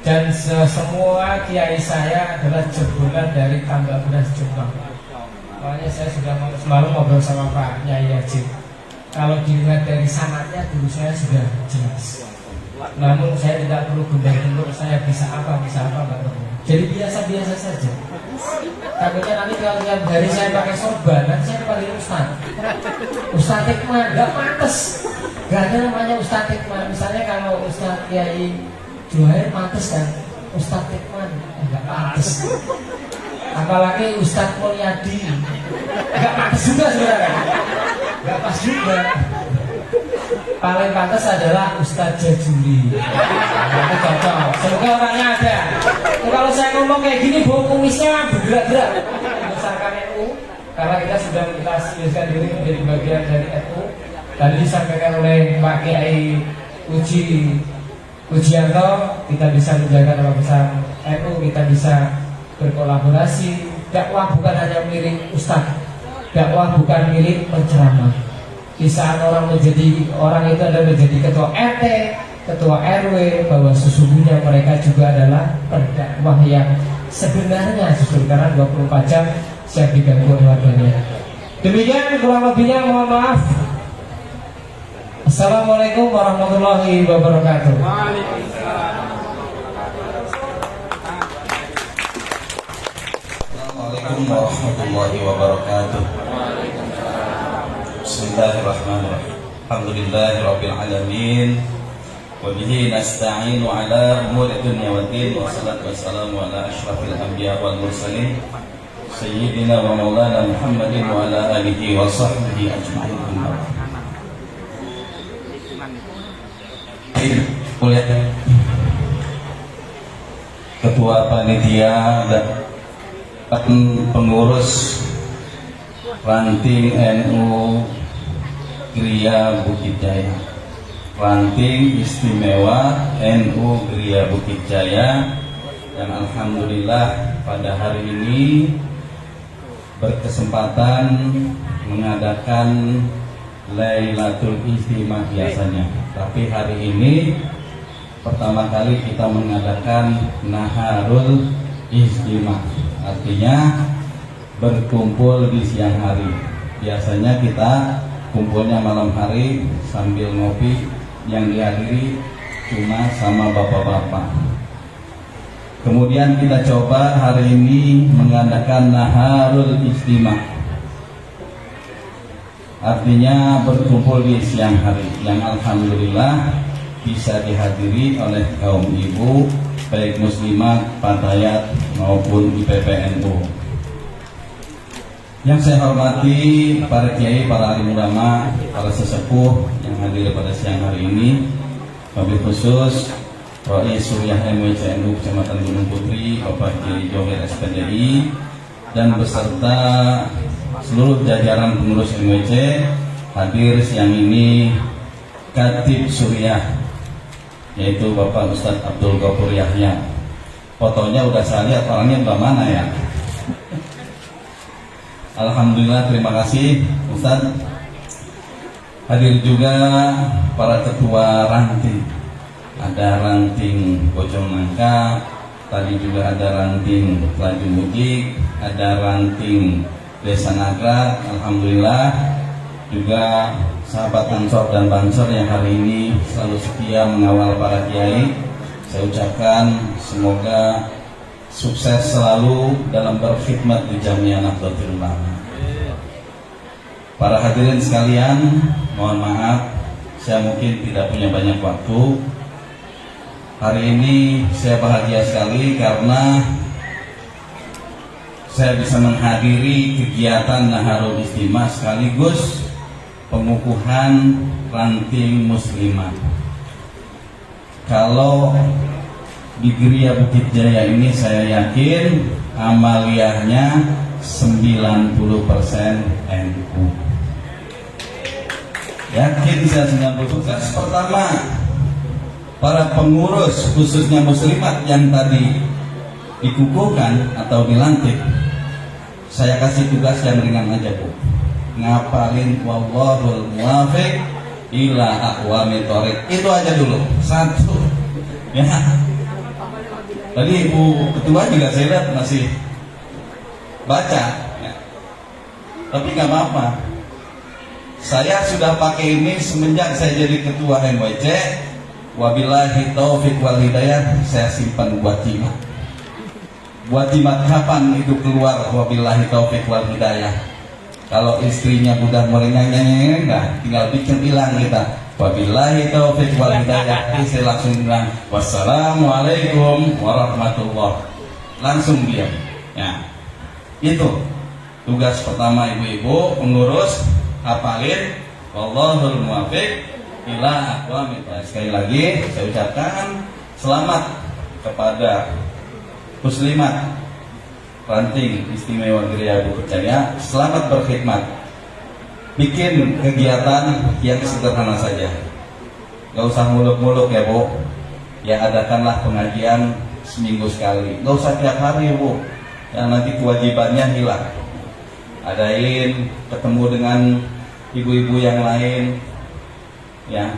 Dan semua kiai saya adalah jebolan dari tambak beras Jombang. Makanya saya sudah semalam ngobrol sama Pak Nyai Haji. Kalau dilihat dari sanatnya dulu saya sudah jelas. Namun saya tidak perlu gembel-gembel saya bisa apa nggak perlu. Jadi biasa-biasa saja. Takutnya nanti kalau tiap hari saya pakai sorban, nanti saya panggil Ustaz Hikmah, nggak pantas. Gak ada namanya Ustaz Hikmah. Misalnya kalau Ustaz Kiai Juhair pantas kan, Ustadz Tekman enggak pantas. Apalagi Ustadz Mulyadi enggak pantas juga sebenarnya. Enggak pas juga. Paling pantas adalah Ustadz Jajuli. Itu cocok. Semoga orangnya ada. Kalau saya ngomong kayak gini, bau kumisnya bergerak-gerak. Besarkan NU, karena kita sudah menjelaskan diri menjadi bagian dari NU. Tadi disampaikan oleh Pak Kiai Ujianto, kita bisa menjaga nama besar NU, kita bisa berkolaborasi. Dakwah bukan hanya milik Ustadz, dakwah bukan milik penceramah. Di saat orang itu adalah menjadi ketua RT, ketua RW, bahwa sesungguhnya mereka juga adalah pendakwah yang sebenarnya justru karena 24 jam siap diganggu warganya. Demikian kurang lebihnya, mohon maaf. Assalamualaikum warahmatullahi wabarakatuh. Assalamualaikum warahmatullahi wabarakatuh. Bismillahirrahmanirrahim. Alhamdulillahirabbil alamin. Wa bihi nasta'inu ala umuri dunya waddin. Wassalatu wassalamu ala asyrafil anbiya wal mursalin sayyidina wa maulana Muhammadin wa ala alihi wa sahbihi ajma'in. Ketua panitia dan pengurus ranting NU Gria Bukit Jaya, ranting istimewa NU Gria Bukit Jaya, yang alhamdulillah pada hari ini berkesempatan mengadakan Lailatul Istimewa biasanya, tapi hari ini pertama kali kita mengadakan Naharul Istimewa, artinya berkumpul di siang hari. Biasanya kita kumpulnya malam hari sambil ngopi, yang dihadiri cuma sama bapak-bapak. Kemudian kita coba hari ini mengadakan Naharul Istimewa, artinya berkumpul di siang hari, yang alhamdulillah bisa dihadiri oleh kaum ibu, baik muslimat, fatayat maupun IPPNU. Yang saya hormati para kiai, para alim ulama, para sesepuh yang hadir pada siang hari ini, wabil khusus Rois Suriah MWC NU Kecamatan Gunung Putri, Bapak Kiai Johir SPDI, dan beserta seluruh jajaran pengurus MWC. Hadir siang ini Khatib Suriah, yaitu Bapak Ustadz Abdul Ghafur Yahya. Fotonya udah saya lihat, orangnya belah mana ya? Alhamdulillah, terima kasih Ustadz. Hadir juga para ketua ranting, ada ranting Bojong Nangka, tadi juga ada ranting Laju Mudik, ada ranting Desa Nagrak. Alhamdulillah juga sahabat Ansor dan Bansor yang hari ini selalu setia mengawal para kiai. Saya ucapkan semoga sukses selalu dalam berkhidmat di Jamiah Nahdlatul Ulama. Para hadirin sekalian, mohon maaf saya mungkin tidak punya banyak waktu. Hari ini saya bahagia sekali karena saya bisa menghadiri kegiatan Naharul Istimewa sekaligus pengukuhan ranting muslimat. Kalau di Gria Bukit Jaya ini saya yakin amaliyahnya 90% NU. Yakin saya 90%. Pertama, para pengurus khususnya muslimat yang tadi dikukuhkan atau dilantik, saya kasih tugas yang ringan aja, Bu. Ngapalin wallahul muwafiq ila aqwamit thoriq. Itu aja dulu. Satu. Ya. Tadi Ibu Ketua juga saya lihat masih baca ya. Tapi nggak apa-apa. Saya sudah pakai ini semenjak saya jadi ketua MWC. Wabillahi taufiq wal hidayah, saya simpan buat jimat. Buat jimat kapan itu keluar? Wabillahi taufiq wal hidayah. Kalau istrinya udah mulai nyanyi, tinggal bikin hilang kita. Wabillahi taufiq wal hidayah. Saya langsung bilang wassalamualaikum warahmatullahi. Langsung diam. Ya. Itu tugas pertama ibu-ibu pengurus, hafalin wallahul muwaffiq ila aqwamit thoriq. Sekali lagi saya ucapkan selamat kepada muslimat ranting istimewa Geria Bukit Jaya. Selamat berkhidmat. Bikin kegiatan yang sederhana saja, gak usah muluk-muluk ya Bu. Ya adakanlah pengajian seminggu sekali, gak usah tiap hari Bu, ya nanti kewajibannya hilang. Adain ketemu dengan ibu-ibu yang lain, ya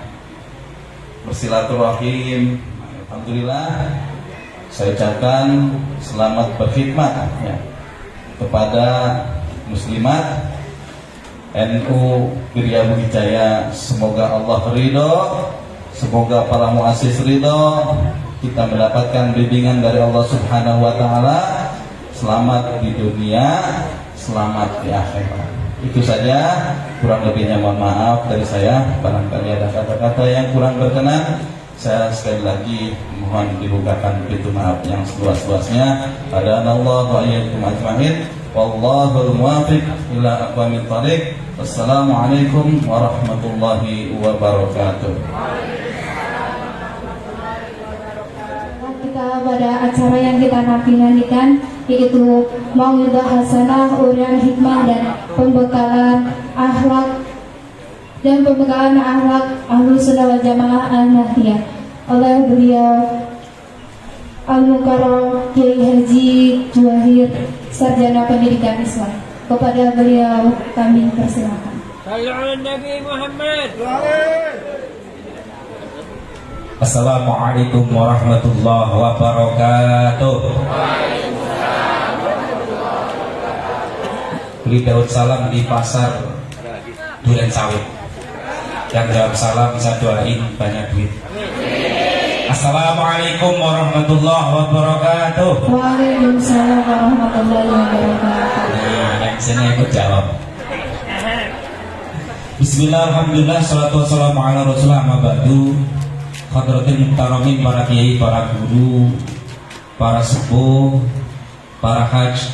bersilaturahim. Alhamdulillah saya ucapkan selamat berkhidmat ya kepada muslimat NU Geria Bukit Jaya. Semoga Allah ridho, semoga para muassis ridho, kita mendapatkan bimbingan dari Allah Subhanahu wa Ta'ala. Selamat di dunia, selamat di akhirat. Itu saja, kurang lebihnya mohon maaf dari saya. Barangkali ada kata-kata yang kurang berkenan, saya sekali lagi mohon dibukakan pintu maaf yang seluas-luasnya. Hadanallahu wa iyyakum ajmain. Wallahul muwaffiq ila aqwamit thoriq. Wassalamualaikum warahmatullahi wabarakatuh. Kita pada acara yang kita nantikan, yaitu Mau'idah Hasanah, Urian Hikmah dan pembekalan akhlak Ahlus Sunnah wal Jamaah Al-Nahdiyah oleh beliau Al-Mukarram Kiai Haji Juwahir, Sarjana Pendidikan Islam. Kepada beliau kami persilakan. Salam Nabi Muhammad. Assalamualaikum warahmatullahi wabarakatuh. Beli Daud salam di pasar Duren Sawit. Yang jawab salam bisa doain banyak duit. Assalamualaikum warahmatullahi wabarakatuh. Waalaikumsalam warahmatullahi wabarakatuh. Nah, yang sini ikut jawab. Bismillah, alhamdulillah, salatu wassalamu ala rasulullah, amma ba'du. Hadratin muhtaramin, para kiai, para guru, para sepuh, para haj,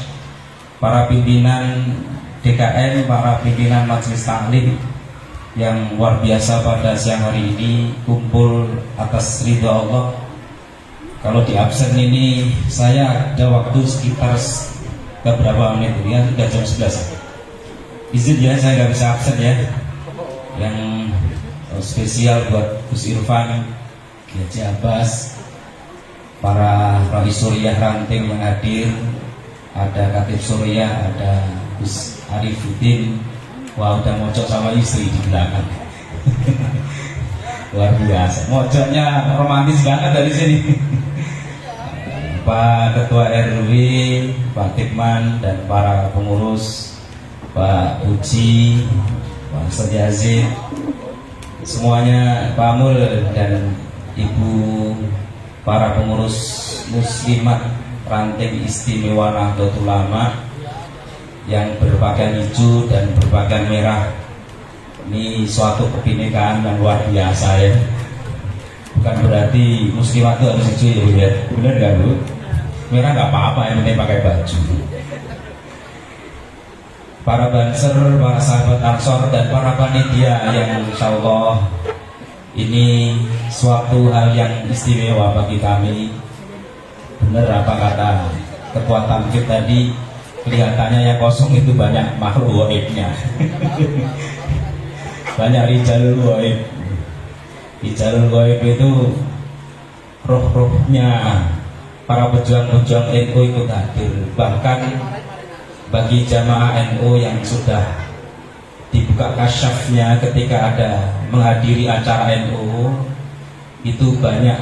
para pimpinan DKM, para pimpinan majelis taklim yang luar biasa pada siang hari ini kumpul atas ridha Allah. Kalau di absen ini saya ada waktu sekitar beberapa menit ya, sudah jam 11. Izin ya, saya nggak bisa absen ya. Yang spesial buat Gus Irfan, Haji Abbas, para Rai Suriah Ranting yang hadir, ada Katib Suriah, ada Gus Arifuddin. Wah, udah mojok sama istri di belakang. Luar biasa, mojoknya romantis banget dari sini. Pak Ketua RW, Pak Tikman, dan para pengurus, Pak Uci, Pak Ustaz Yazid, semuanya, Pak Mul dan Ibu, para pengurus muslimat ranting istimewa Nahdlatul Ulama yang berpakaian hijau dan berpakaian merah. Ini suatu kebinekaan yang luar biasa ya. Bukan berarti muslimat itu harus hijau ya Bu ya. Benar nggak Bu? Merah nggak apa-apa, yang penting pakai baju. Para banser, para sahabat Ansor dan para panitia yang insya Allah ini suatu hal yang istimewa bagi kami. Benar apa kata Ketua Tamkid tadi, kelihatannya yang kosong itu banyak makhluk gaibnya. Banyak rijalul gaib. Rijalul gaib itu roh-rohnya para pejuang-pejuang NU itu hadir. Bahkan bagi jamaah NU yang sudah dibuka kasyafnya ketika ada menghadiri acara NU, itu banyak,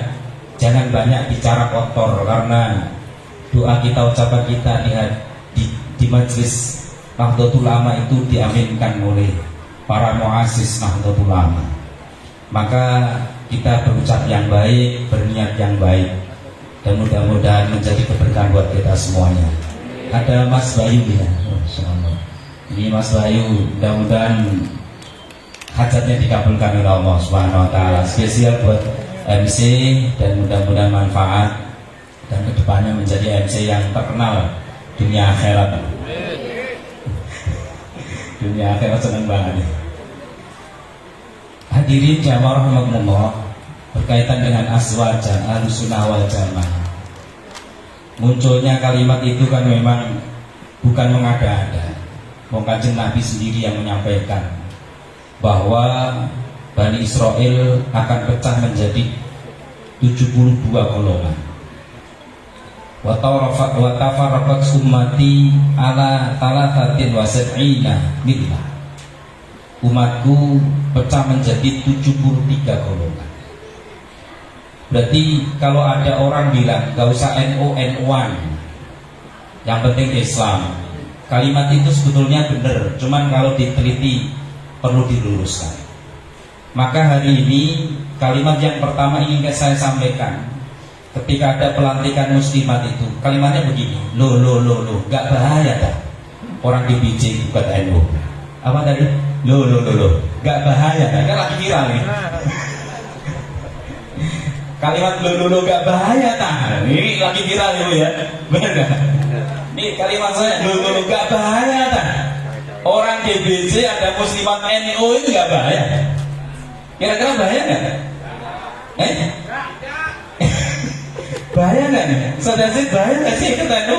jangan banyak bicara kotor, karena doa kita, ucapan kita di majelis Nahdlatul Ulama itu diaminkan oleh para muassis Nahdlatul Ulama. Maka kita berucap yang baik, berniat yang baik, dan mudah-mudahan menjadi keberkahan buat kita semuanya. Ada Mas Bayu ya, Masya Allah. Ini Mas Bayu, mudah-mudahan hajatnya dikabulkan oleh Allah Subhanahu wa taala. Spesial buat MC dan mudah-mudahan manfaat dan kedepannya menjadi MC yang terkenal dunia akhirat. Dunia akhirat senang banget. Hadirin jamaah rahimakumullah, berkaitan dengan azwajan Ahlussunnah wal Jamaah. Munculnya kalimat itu kan memang bukan mengada-ada. Wong Kanjeng Nabi sendiri yang menyampaikan bahwa Bani Israel akan pecah menjadi 72 golongan. Wa tafarraqat ummati ala talatatin wa sab'ina millah. Umatku pecah menjadi 73 golongan. Berarti kalau ada orang bilang gak usah NU NU-an, yang penting Islam, kalimat itu sebetulnya benar, cuman kalau diteliti perlu diluruskan. Maka hari ini kalimat yang pertama ingin saya sampaikan ketika ada pelantikan muslimat itu, kalimatnya begini, lo, gak bahaya dah orang di BJ bukan NU. Apa tadi? Lo, gak bahaya dah, kan lagi viral nih. Kalimat lo, gak bahaya dah, ini lagi viral ya, benar gak? Ini kalimat saya, lo, gak bahaya dah. Orang GBC ada muslimat NU itu gak bahaya. Kira-kira bahaya gak? Bahaya gak nih? Saudara sih bahaya gak sih ikut NU?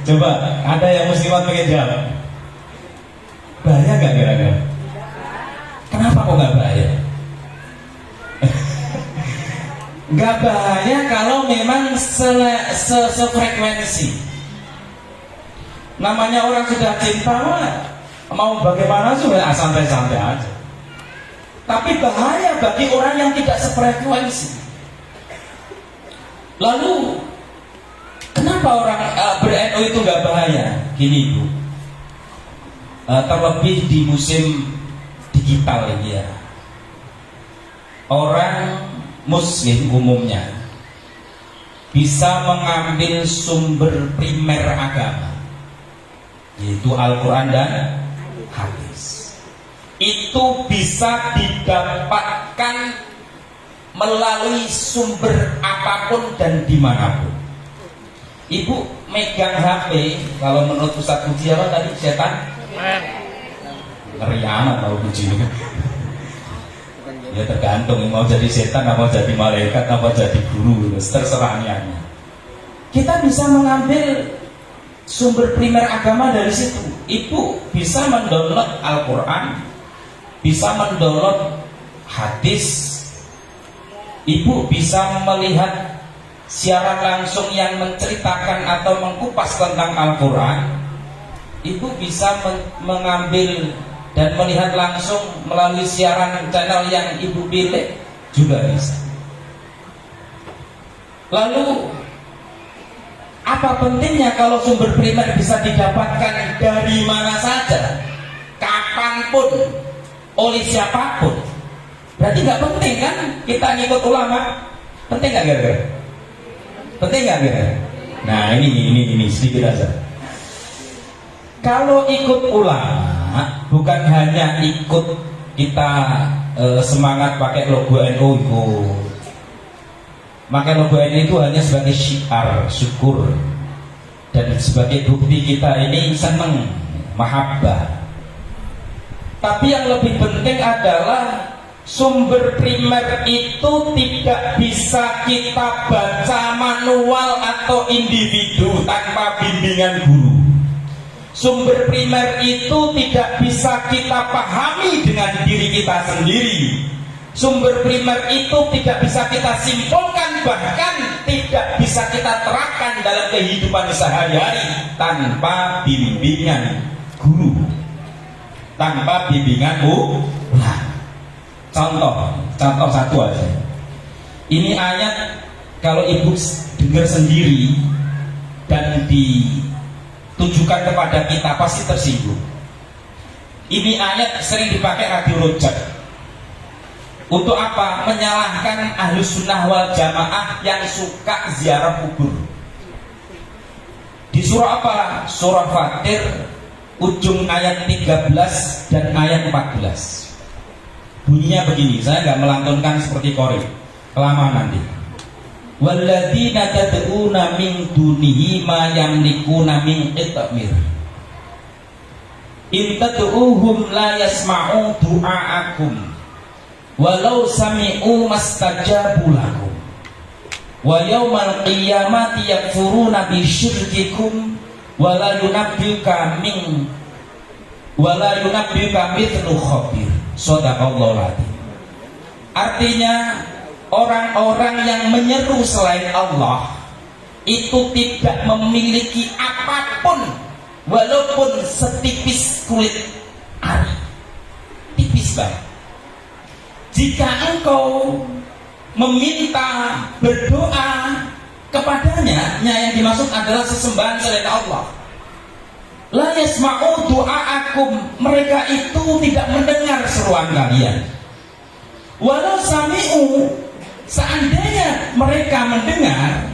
Coba, ada yang muslimat pengen jawab. Bahaya gak kira-kira? Kenapa kok gak bahaya? Gak bahaya kalau memang sefrekuensi. Namanya orang sudah cinta, mau bagaimana sudah santai-santai aja. Tapi bahaya bagi orang yang tidak sefrekuensi. Lalu kenapa orang ber-NU itu gak bahaya? Gini Bu, terlebih di musim digital ini ya, orang Muslim umumnya bisa mengambil sumber primer agama, yaitu Al-Quran dan hadis. Itu bisa didapatkan melalui sumber apapun dan dimanapun. Ibu megang HP, kalau menurut Ustaz Puji apa tadi, setan? Ngeri amat kalau Puji itu. Ya tergantung, mau jadi setan, mau jadi malaikat, mau jadi guru, terserah niatnya. Kita bisa mengambil sumber primer agama dari situ. Ibu bisa mendownload Al-Quran, bisa mendownload hadis. Ibu bisa melihat siaran langsung yang menceritakan atau mengkupas tentang Al-Quran. Ibu bisa mengambil dan melihat langsung melalui siaran channel yang ibu pilih juga bisa. Lalu apa pentingnya kalau sumber primer bisa didapatkan dari mana saja, kapanpun, oleh siapapun? Berarti nggak penting kan kita ngikut ulama? Penting nggak kira-kira? Penting nggak kira-kira? Nah ini sedikit aja. Kalau ikut ulama bukan hanya ikut kita semangat pakai logo NU ikut. Maka logo NU itu hanya sebagai syiar syukur dan sebagai bukti kita ini seneng mahabbah. Tapi yang lebih penting adalah sumber primer itu tidak bisa kita baca manual atau individu tanpa bimbingan guru. Sumber primer itu tidak bisa kita pahami dengan diri kita sendiri. Sumber primer itu tidak bisa kita simpulkan, bahkan tidak bisa kita terapkan dalam kehidupan sehari-hari tanpa bimbingan guru, tanpa bimbingan ulama. Contoh satu aja. Ini ayat kalau ibu dengar sendiri dan ditujukan kepada kita pasti tersinggung. Ini ayat sering dipakai Radio Rojak. Untuk apa? Menyalahkan Ahlussunnah wal Jamaah yang suka ziarah kubur. Di surah apa? Surah Fatir ujung ayat 13 dan ayat 14. Bunyinya begini, saya nggak melantunkan seperti Qori, kelamaan nanti. Walladzina tad'una min dunihi ma yamlikuna min qitmir. In tad'uhum la yasma'u du'aakum walau sami'u mastajabu lakum wa yaumal qiyamati yakfuruna bi syirkikum wala yunabbika mithlu khabir. Shadaqallahu aladzim. Artinya orang-orang yang menyeru selain Allah itu tidak memiliki apapun walaupun setipis kulit ari, tipis banget. Jika engkau meminta, berdoa kepadanya, yang dimaksud adalah sesembahan selain Allah. La yasma'u du'aakum, mereka itu tidak mendengar seruan kalian. Walau sami'u, seandainya mereka mendengar,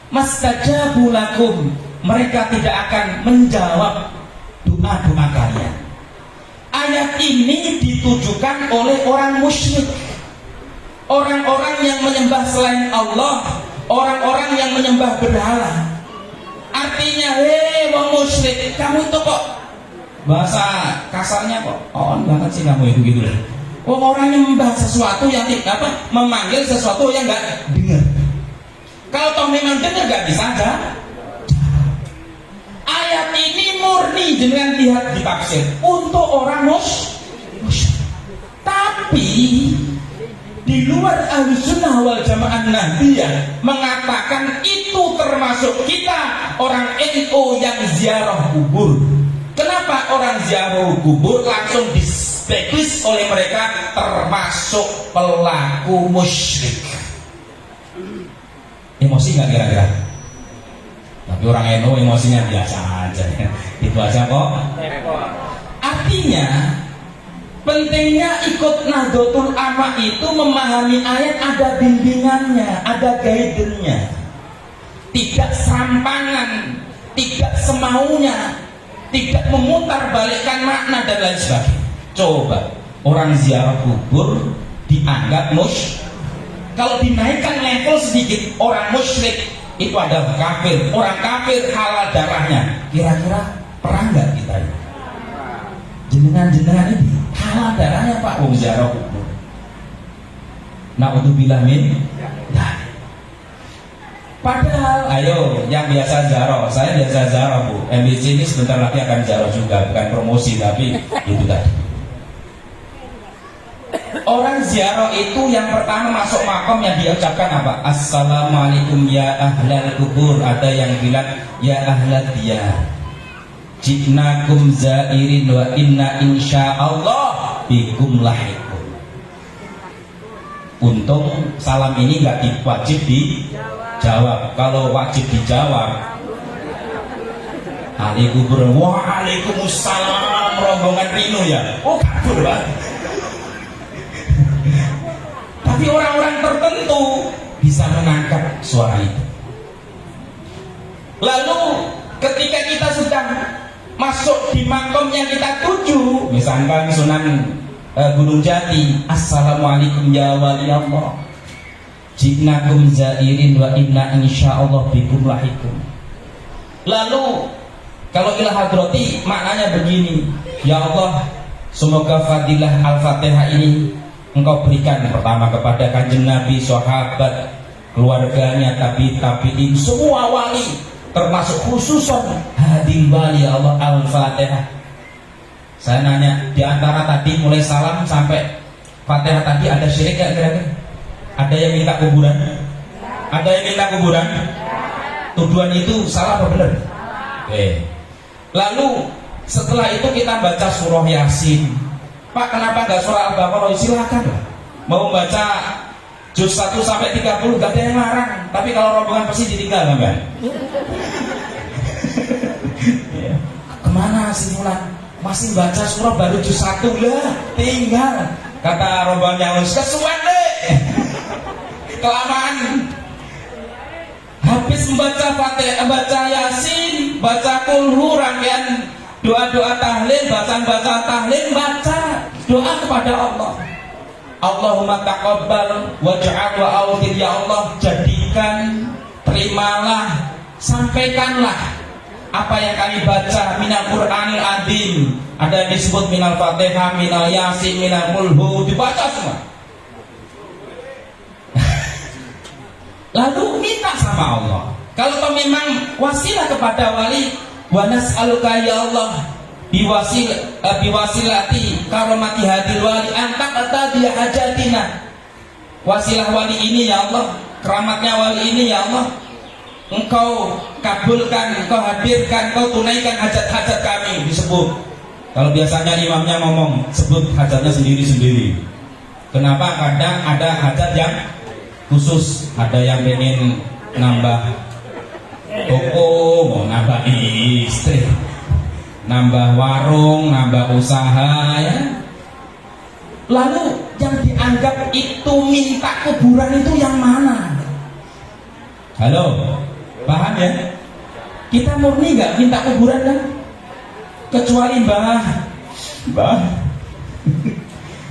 mastajabu lakum, mereka tidak akan menjawab doa-doa kalian. Ayat ini ditujukan oleh orang musyrik, orang-orang yang menyembah selain Allah, orang-orang yang menyembah berhala. Artinya, hei wong musyrik, kamu itu kok, bahasa kasarnya kok on banget sih kamu itu gitu loh. Orang yang menyembah sesuatu yang tidak memanggil sesuatu yang nggak dengar. Kalau toh memang dengar nggak bisa aja. Ayat ini murni dengan lihat ditafsir untuk orang musyrik. Tapi di luar ahli sunnah wal jamaah nahdiyah mengatakan itu termasuk kita orang NU yang ziarah kubur. Kenapa orang ziarah kubur langsung dispekis oleh mereka termasuk pelaku musyrik? Emosi nggak kira-kira? Tapi orang NU emosinya biasa aja. Itu aja kok. Artinya pentingnya ikut Nahdlatul Ulama itu memahami ayat ada bimbingannya, ada guidance-nya. Tidak serampangan, tidak semaunya, tidak memutarbalikkan makna dan lain sebagainya. Coba orang ziarah kubur dianggap musyrik. Kalau dinaikkan level sedikit, orang musyrik itu adalah kafir. Orang kafir halal darahnya. Kira-kira perang nggak kita ini? Jenengan-jenengan ini halal darahnya Pak wong ziarah kubur. Na'udzubillah min. Padahal, ayo yang biasa ziarah, saya biasa ziarah Bu. MBC ini sebentar lagi akan ziarah juga, bukan promosi tapi itu tadi. Orang ziarah itu yang pertama masuk makom yang diucapkan apa? Assalamualaikum ya ahlal kubur. Ada yang bilang ya ahlal diyar. Jinakum zairin wa inna insyaallah bikum lahiqun. Untung salam ini nggak wajib dijawab. Kalau wajib dijawab, ahli kubur, waalaikumsalam, rombongan Rino ya. Oh kabur Pak. Tapi orang-orang tertentu bisa menangkap suara itu. Lalu ketika kita sedang masuk di makom yang kita tuju, misalkan Sunan Gunung Jati, assalamualaikum ya wali Allah, jinakum zairin wa inna insyaallah bikum lahikum. Lalu kalau ila hadrati maknanya begini, ya Allah, semoga fadilah al-fatihah ini Engkau berikan pertama kepada kanjeng Nabi, sahabat, keluarganya, tabi'in, semua wali, termasuk khususon hadir wali Allah al-fatihah. Saya nanya, di antara tadi mulai salam sampai fatihah tadi ada syirik gak kira-kira? Ada yang minta kuburan? Ada yang minta kuburan? Tuduhan itu salah apa benar? Oke. Lalu setelah itu kita baca surah Yasin. Pak, kenapa nggak surah Al-Baqarah? Silakan lah. Mau baca juz 1 sampai 30 gak ada yang larang. Tapi kalau rombongan pasti ditinggal kan? Ya. Kemana sih Mulan? Masih baca surah baru juz 1 lah, tinggal. Kata rombongan yang harus kesuwen deh. Kelamaan. Habis membaca Fatihah, baca Yasin, baca Kulhu rangkaian Doa-doa tahlil, bacaan-bacaan tahlil, baca doa kepada Allah. Allahumma taqabbal waj'al wa awdir, ya Allah, jadikan, terimalah, sampaikanlah apa yang kami baca minal Qur'anil Azim. Ada yang disebut minal Fatihah, minal Yasin, minal Mulhu, dibaca semua. Lalu minta sama Allah. Kalau memang wasilah kepada wali, wa nas'aluka ya Allah biwasilati karomati hadil wali anta kata dia hajatina. Wasilah wali ini ya Allah, keramatnya wali ini ya Allah, Engkau kabulkan, Engkau hadirkan, Engkau tunaikan hajat-hajat kami. Disebut. Kalau biasanya imamnya ngomong, sebut hajatnya sendiri-sendiri. Kenapa? Kadang ada hajat yang khusus. Ada yang ingin nambah toko, mau nambah istri, nambah warung, nambah usaha, ya. Lalu yang dianggap itu minta kuburan itu yang mana? Halo, paham ya? Kita murni nggak minta kuburan kan? Kecuali mbah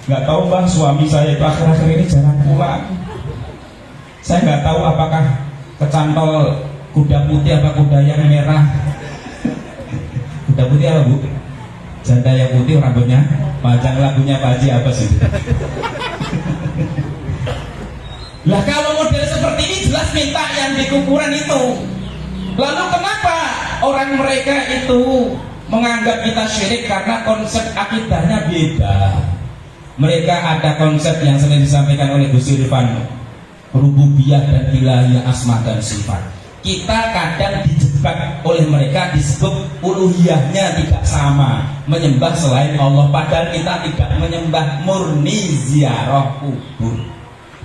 nggak tahu mbah, suami saya itu akhir-akhir ini jarang pulang. Saya nggak tahu apakah kecantol kuda putih apa kuda yang merah. Kuda putih apa bu? Janda yang putih rambutnya panjang, lagunya Pak Haji apa sih? Lah kalau model seperti ini jelas minta yang di kuburan itu. Lalu kenapa orang mereka itu menganggap kita syirik? Karena konsep akidahnya beda. Mereka ada konsep yang sering disampaikan oleh Gus Irfan, rububiyah dan ilahiyah, asma dan sifat. Kita kadang dijebak oleh mereka, disebut uluhiyahnya tidak sama, menyembah selain Allah, padahal kita tidak menyembah, murni ziarah kubur.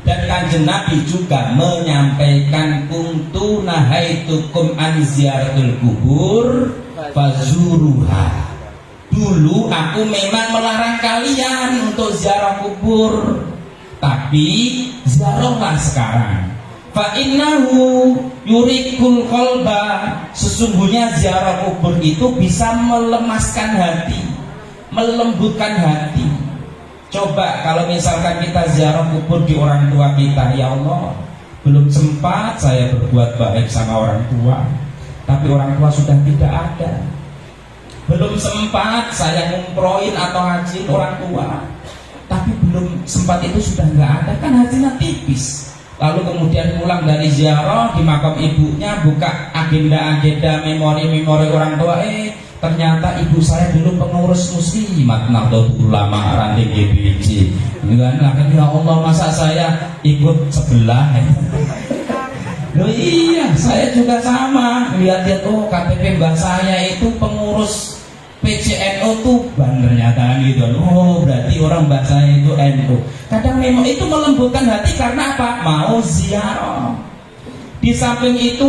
Dan Kanjeng Nabi juga menyampaikan kuntu nahaitukum an ziyaratul kubur fazuruha. Dulu aku memang melarang kalian untuk ziarah kubur, tapi ziarahlah sekarang. Fa innahu yurikul qalba, sesungguhnya ziarah kubur itu bisa melemaskan hati, melembutkan hati. Coba kalau misalkan kita ziarah kubur di orang tua kita, ya Allah, belum sempat saya berbuat baik sama orang tua, tapi orang tua sudah tidak ada. Belum sempat saya ngumroin atau haji orang tua, tapi belum sempat itu sudah nggak ada, kan hajinya tipis. Lalu kemudian pulang dari ziarah di makam ibunya, buka agenda-agenda memori-memori orang tua, ternyata ibu saya dulu pengurus muslimat Nahdlatul Ulama ranting GBC. Ya Allah, masa saya ikut sebelah? Loh iya, saya juga sama. Lihat-lihat, oh KTP mbah saya itu pengurus PCNO Tuban ternyata gitu. Oh berarti orang mbah saya itu NU. Kadang memang itu melembutkan hati karena apa? Mau ziarah. Di samping itu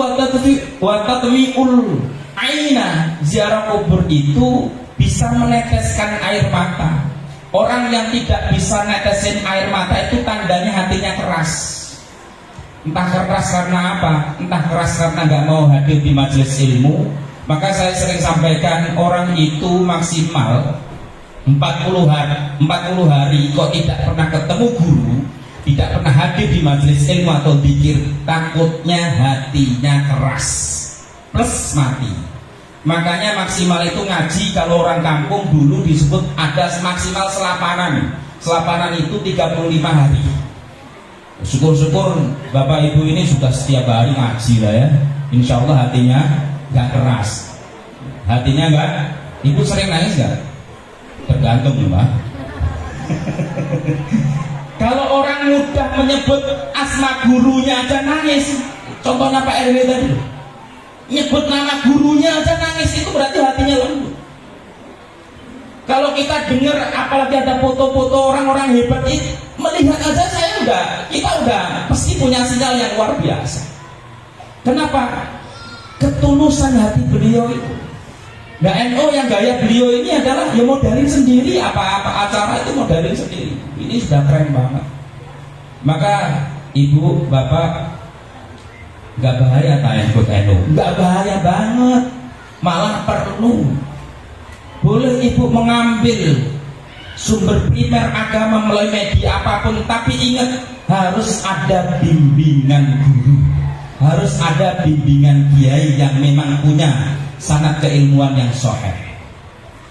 watatmiul aina, ziarah kubur itu bisa meneteskan air mata. Orang yang tidak bisa netesin air mata itu tandanya hatinya keras. Entah keras karena apa? Entah keras karena nggak mau hadir di majelis ilmu. Maka saya sering sampaikan, orang itu maksimal 40 hari kok tidak pernah ketemu guru, tidak pernah hadir di majelis ilmu atau zikir, takutnya hatinya keras plus mati. Makanya maksimal itu ngaji, kalau orang kampung dulu disebut ada maksimal selapanan. Selapanan itu 35 hari. Syukur-syukur Bapak Ibu ini sudah setiap hari ngaji lah ya. Insya Allah hatinya nggak keras. Hatinya nggak. Ibu sering nangis nggak? Tergantung Mbak. Kalau orang mudah menyebut asma gurunya aja nangis. Contohnya Pak RW tadi, nyebut nama gurunya aja nangis, itu berarti hatinya lembut. Kalau kita dengar, apalagi ada foto-foto orang-orang hebat itu, melihat aja kita udah pasti punya sinyal yang luar biasa. Kenapa? Ketulusan hati beliau itu. Nah NU yang gaya beliau ini adalah ya modalin sendiri, apa-apa acara itu modalin sendiri. Ini sudah keren banget. Maka ibu, bapak, nggak bahaya tak ikut NU? Nggak bahaya banget, malah perlu. boleh ibu mengambil sumber primer agama melalui media apapun, tapi ingat harus ada bimbingan guru, harus ada bimbingan kiai yang memang punya sanad keilmuan yang sahih.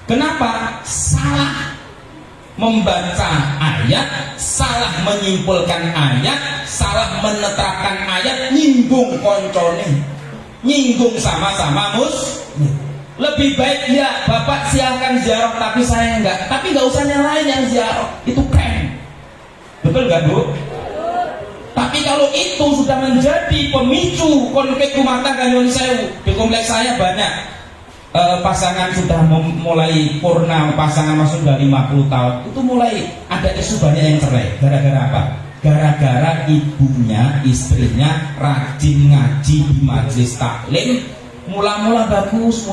Kenapa? Salah membaca ayat, salah menyimpulkan ayat, salah menetapkan ayat, nyinggung koncone, nyinggung sama-sama muslim. Lebih baik ya bapak silakan ziarah, tapi saya enggak, tapi enggak usah nyalain yang ziarah, itu keren, betul enggak Bu? Tapi kalau itu sudah menjadi pemicu konflik rumah tangga Indonesia, di kompleks saya banyak pasangan sudah mulai purna, pasangan masuk dari 50 tahun itu mulai ada isu banyak yang cerai. Gara-gara apa? Gara-gara ibunya, istrinya rajin ngaji di majelis taklim, mula-mula bagus,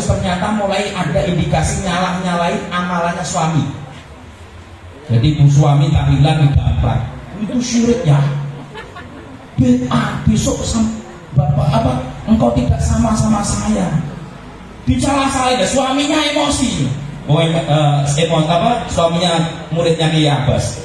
ternyata mulai ada indikasi nyalain amalannya suami. Jadi bu suami tahlilan dapat itu syirik ya, besok bapak apa engkau tidak sama saya, dicela-celain, suaminya emosi. Emosi apa? Suaminya muridnya Kiai Abbas.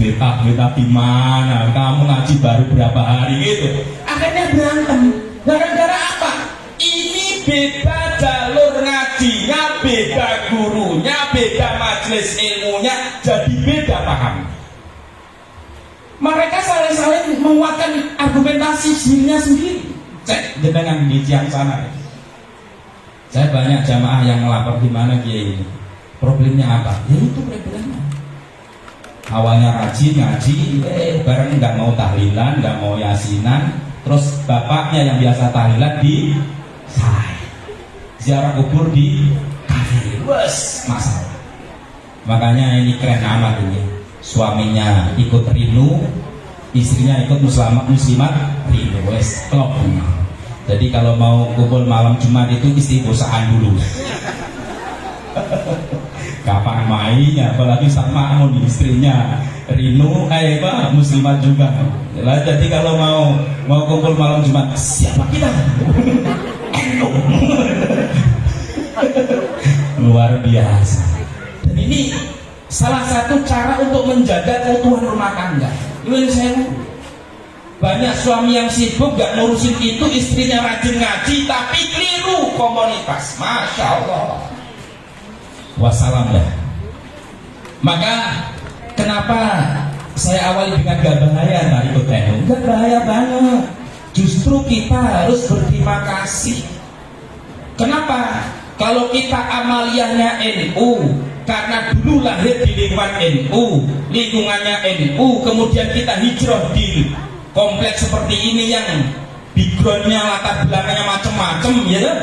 Beta gimana? Kamu ngaji baru berapa hari gitu? Akhirnya berantem. Gara-gara apa? Ini beda jalur ngajinya, beda gurunya, beda majelis ilmunya, jadi beda paham. Mereka saling menguatkan argumentasi dirinya sendiri. Cek dengan di yang sana. Saya banyak jamaah yang melapor gimana Kiai ini. Problemnya apa? Ya itu problemnya. Awalnya rajin ngaji, bareng nggak mau tahlilan, nggak mau yasinan, terus bapaknya yang biasa tahlilan di ziarah kubur di kafe, wes masalah. Makanya ini keren amat ini. Suaminya ikut rinu, istrinya ikut muslimat rinu, wes klop. Jadi kalau mau kumpul malam Jumat itu istighosaan dulu. Kapan mainnya, apalagi sama istrinya Rinu, muslimat juga. Lah jadi kalau mau kumpul malam Jumat, siapa kita? NU. Luar biasa. Dan ini salah satu cara untuk menjaga keutuhan rumah tangga. Ini saya banyak suami yang sibuk gak ngurusin itu, istrinya rajin ngaji tapi keliru komunitas. Masya Allah. Wassalam dah. Maka kenapa saya awali dengan gak bahaya tadi Koteno? Gak bahaya banget. Justru kita harus berterima kasih. Kenapa? Kalau kita amaliyahnya NU, karena dulu lahir di lingkungan NU, lingkungannya NU, kemudian kita hijrah di kompleks seperti ini yang backgroundnya, latar belakangnya macam-macam, ya.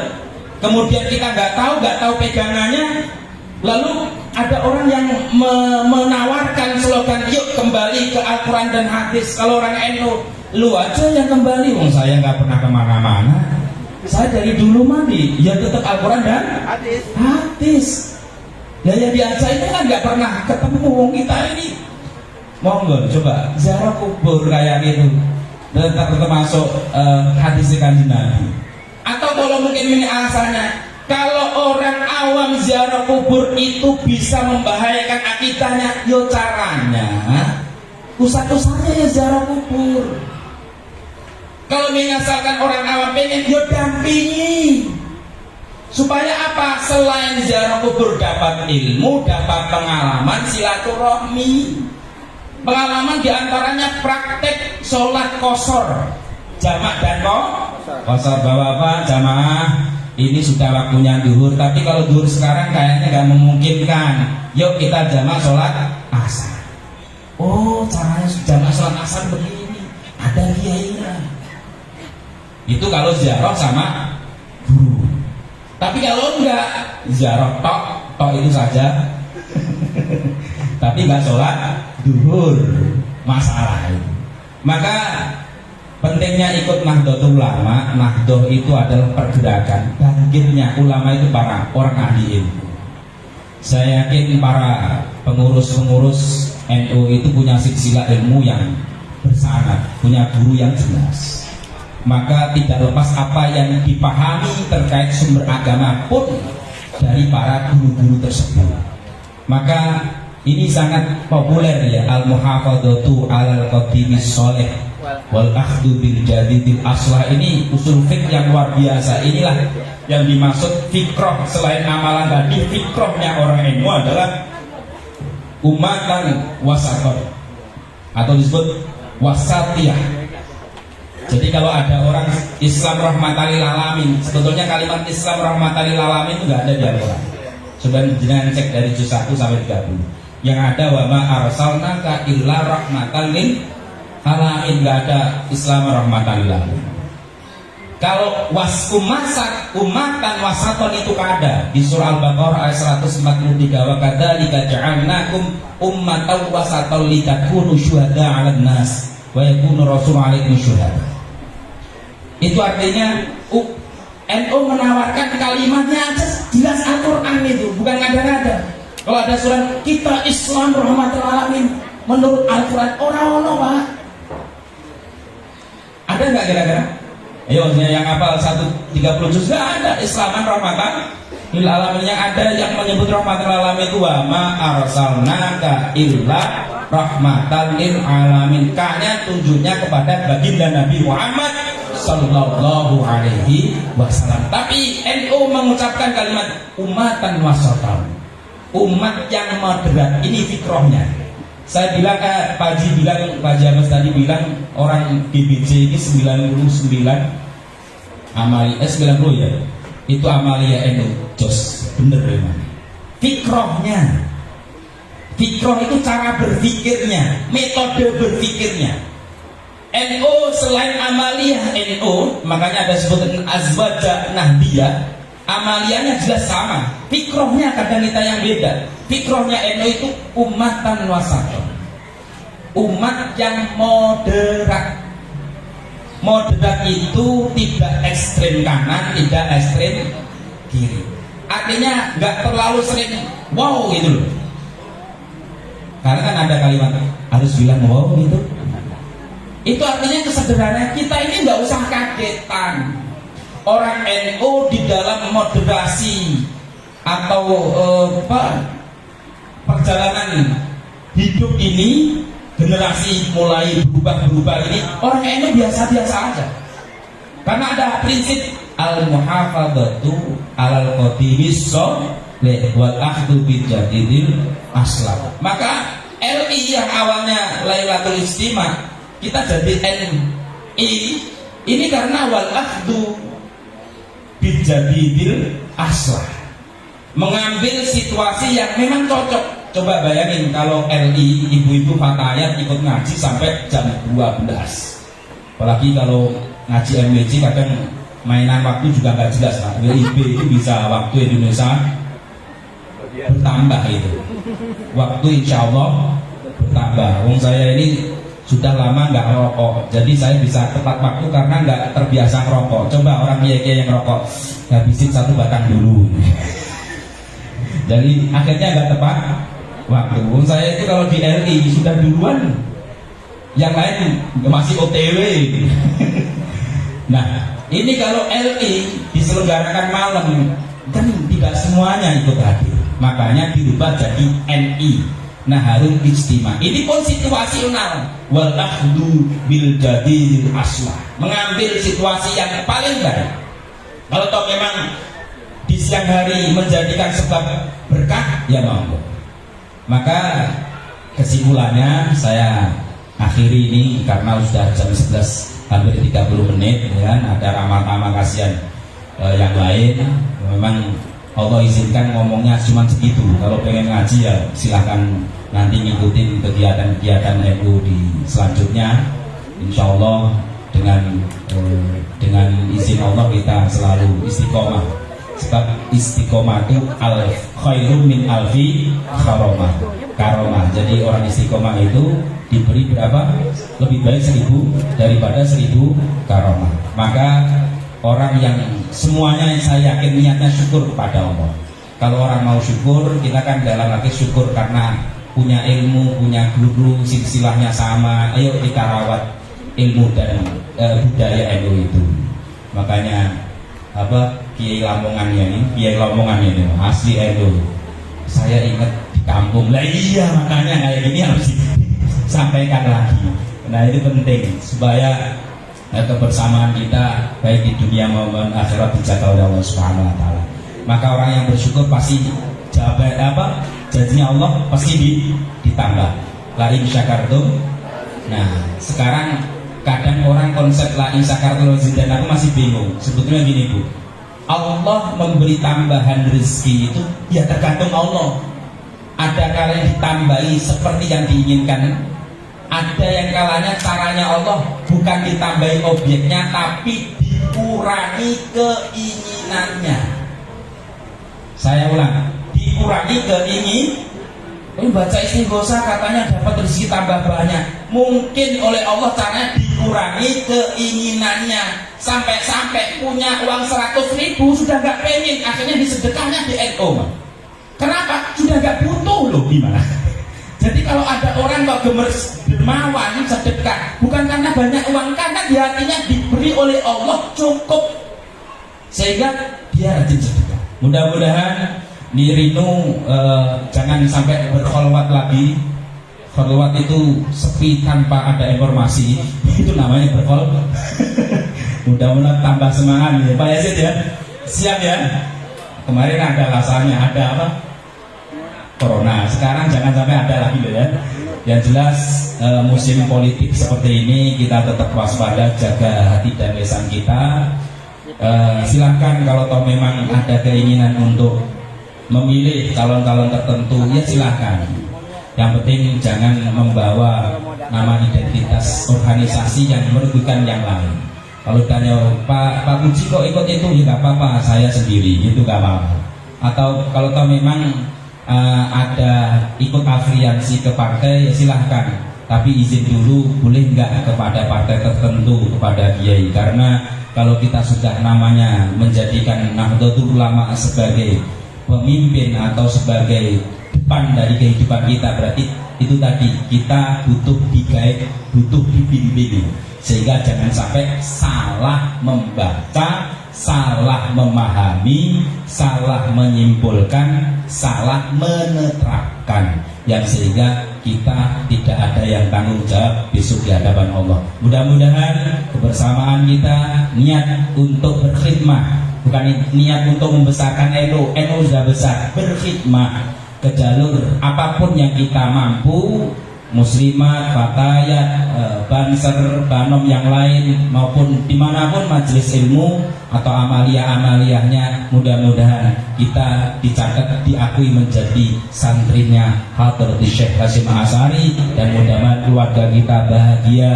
Kemudian kita nggak tahu pegangannya. Lalu ada orang yang menawarkan slogan, yuk kembali ke Al-Quran dan hadis. Kalau orang NU, lu aja yang kembali. Saya nggak pernah kemana-mana. Saya dari dulu mandi, ya tetap Al-Quran dan hadis. Ya yang biasa itu kan nggak pernah ketemu wong kita ini. Monggo coba ziarah kubur kayak gitu, tetap termasuk hadis Kanjeng Nabi. Atau kalau mungkin ini alasannya, kalau orang awam ziarah kubur itu bisa membahayakan akidahnya, yo caranya usah-usahnya ya ziarah kubur. Kalau mengasalkan orang awam pengen, yo dampingi. Supaya apa? Selain ziarah kubur dapat ilmu, dapat pengalaman, silaturahmi. Pengalaman diantaranya praktek sholat qashar, jamak dan qashar. Bapak-bapak jamaah, ini sudah waktunya duhur, tapi kalau duhur sekarang kayaknya gak memungkinkan. Yuk kita jamak sholat asar. Oh, caranya jamak sholat asar begini, ada kiainya. Itu kalau ziarah sama guru. Tapi kalau enggak, ziarah tok itu saja. Tapi enggak sholat duhur, masalah itu. Maka pentingnya ikut Nahdlatul Ulama. Nahdlatul itu adalah pergerakan bangkitnya ulama, itu para orang ahli ilmu. Saya yakin para pengurus-pengurus NU itu punya silsilah ilmu yang bersanad, punya guru yang jelas. maka tidak lepas apa yang dipahami terkait sumber agama pun dari para guru-guru tersebut. Maka ini sangat populer ya, al-muhafadzatu alal qadimis sholih wal akhdhu bil jadidil aslah. Ini usul fiqh yang luar biasa. Inilah yang dimaksud fikroh. Selain amalan tadi, fikrohnya orang ilmu adalah umatan wasaton atau disebut wasatiyah. Jadi kalau ada orang Islam rahmatan lil alamin, sebetulnya kalimat Islam rahmatan lil alamin itu nggak ada di Al-Quran. Coba jangan cek dari juz 1 sampai 30. Yang ada wa ma arsalnaka illa rahmatan lil alamin, nggak ada Islam rahmatan lil alamin. Kalau umatan wasaton itu ada di surah Al-Baqarah ayat 143, wa kadzalika ja'alnakum ummatan wasatan litakunu syuhada 'alan nas wa yakunu rasul 'alaikum syuhada. Itu artinya NU menawarkan kalimatnya aja jelas Al-Quran itu, bukan ngada-ngada. Kalau ada surat kita Islam rahmatul alamin menurut Al-Quran, orang-orang Pak, ada nggak kira-kira? Ayo yang hafal 130 juz nggak ada Islaman rahmatan lil alamin. Yang ada yang menyebut rahmatul alamin itu wa ma arsalnaka illa rahmatan lil alamin. Kanya tunjuknya kepada baginda Nabi Muhammad sallallahu alaihi wasallam. Tapi NU mengucapkan kalimat umatan wasatan, umat yang moderat. Ini fikrohnya. Saya bilang Pak Haji Abbas tadi bilang orang BBC ini 99 Amalia 90 ya. Itu Amalia NU jos bener memang. Fikrohnya. Fikroh itu cara berpikirnya, metode berpikirnya. NU selain Amaliyah NU, makanya ada sebutan azwaja nahdiyah. Amaliyahnya jelas sama, fikrohnya kadang kita yang beda. Fikrohnya NU itu umatan wasaton, umat yang moderat. Moderat itu tidak ekstrem kanan, tidak ekstrem kiri. Artinya nggak terlalu sering wow gitu loh. Karena kan ada kalimat harus bilang wow gitu. Itu artinya kesederhanaan. Kita ini nggak usah kagetan. Orang NU di dalam moderasi atau perjalanan hidup ini, generasi mulai berubah ini, orang NU biasa-biasa aja. Karena ada prinsip al-muhafadzatu alal qadimis sholih wal akhdhu bil jadidil aslam. Maka LI yang awalnya Lailatul Istima kita jadi NI ini karena wal akhdhu bil jadidil aslah, mengambil situasi yang memang cocok. Coba bayangin kalau LI ibu-ibu fatayat ikut ngaji sampai jam 12. Apalagi kalau ngaji MWC kadang mainan waktu juga nggak jelas lah. WIB itu bisa waktu Indonesia bertambah itu. Waktu insya Allah bertambah. Wong saya ini sudah lama nggak rokok, jadi saya bisa tepat waktu karena nggak terbiasa ngerokok. Coba orang kiai yang ngerokok habisin 1 batang dulu. Jadi akhirnya nggak tepat waktu. Saya itu kalau di LI sudah duluan, yang lain masih OTW. Nah, ini kalau LI diselenggarakan malam kan tidak semuanya ikut hadir, makanya dirubah jadi NI. Nah, harus ijtima. Ini pun situasional. Wal akhdhu bil jadidil aslah, mengambil situasi yang paling baik. Kalau toh memang di siang hari menjadikan sebab berkah, ya monggo. Maka kesimpulannya saya akhiri ini karena sudah jam 11 hampir 30 menit ya, ada ramal-ramal kasihan yang lain. Memang Allah izinkan ngomongnya cuma segitu. Kalau pengen ngaji ya silahkan nanti ngikutin kegiatan-kegiatan NU di selanjutnya. Insya Allah dengan izin Allah kita selalu istiqomah. Sebab istiqomah itu khairum min alfi karomah. Jadi orang istiqomah itu diberi berapa? Lebih baik 1000 daripada 1000 karomah. Maka orang yang semuanya saya yakin niatnya syukur kepada Allah. Kalau orang mau syukur, kita kan dalam arti syukur karena punya ilmu, punya guru, silsilahnya sama. Ayo kita rawat ilmu dan budaya NU itu. Makanya Kiai Lamongan ini asli NU. Saya ingat di kampung lah, iya, makanya kayak gini harus disampaikan lagi. Nah itu penting supaya kebersamaan kita baik di dunia maupun akhirat dijaga oleh Allah Subhanahu Wa Taala. Maka orang yang bersyukur pasti janjinya Allah pasti ditambah. La in syakartum. Nah sekarang kadang orang konsep la in syakartum dan aku masih bingung. Sebetulnya gini Bu, Allah memberi tambahan rezeki itu ya tergantung Allah. Ada kalanya ditambahi seperti yang diinginkan, ada yang kalanya caranya Allah bukan ditambahi objeknya tapi dikurangi keinginannya. Saya ulang, dikurangi keinginan. Ini baca istighosa katanya dapat rezeki tambah banyak. Mungkin oleh Allah caranya dikurangi keinginannya. Sampai-sampai punya uang 100.000 sudah gak pengen, akhirnya disedekahnya di NU. Kenapa? Sudah gak butuh loh, gimana? Jadi kalau ada orang kok dermawan sedekah, bukan karena banyak uang, karena di hatinya diberi oleh Allah cukup, sehingga dia rajin sedekah. Mudah-mudahan di Rino jangan sampai berkholwat lagi. Kholwat itu sepi tanpa ada informasi, itu namanya berkholwat. Mudah-mudahan tambah semangat ya Pak Yazid ya. Siap ya. Kemarin ada alasannya, ada apa? Corona. Sekarang jangan sampai ada lagi loh ya. Yang jelas musim politik seperti ini kita tetap waspada, jaga hati dan lisan kita. Silahkan kalau toh memang ada keinginan untuk memilih calon-calon tertentu ya silahkan. Yang penting jangan membawa nama identitas organisasi yang merugikan yang lain. Kalau tanya Pak Puji kok ikut itu ya nggak apa-apa, saya sendiri itu nggak apa-apa. Atau kalau toh memang ada ikut afiliasi ke partai ya silahkan, tapi izin dulu boleh nggak kepada partai tertentu, kepada kiai, karena kalau kita sudah namanya menjadikan Nahdlatul Ulama sebagai pemimpin atau sebagai depan dari kehidupan kita, berarti itu tadi kita butuh di-guide, butuh dibimbing, sehingga jangan sampai salah membaca, salah memahami, salah menyimpulkan, salah menerapkan, yang sehingga kita tidak ada yang tanggung jawab besok di hadapan Allah. Mudah-mudahan kebersamaan kita niat untuk berkhidmah, bukan niat untuk membesarkan NU sudah besar, berkhidmah ke jalur apapun yang kita mampu, muslimat, fatayat, banser, banom yang lain, maupun dimanapun majelis ilmu atau amalia-amaliahnya, mudah-mudahan kita dicatat, diakui menjadi santrinya Hadrati Syekh Hasyim Asy'ari, dan mudah-mudahan keluarga kita bahagia,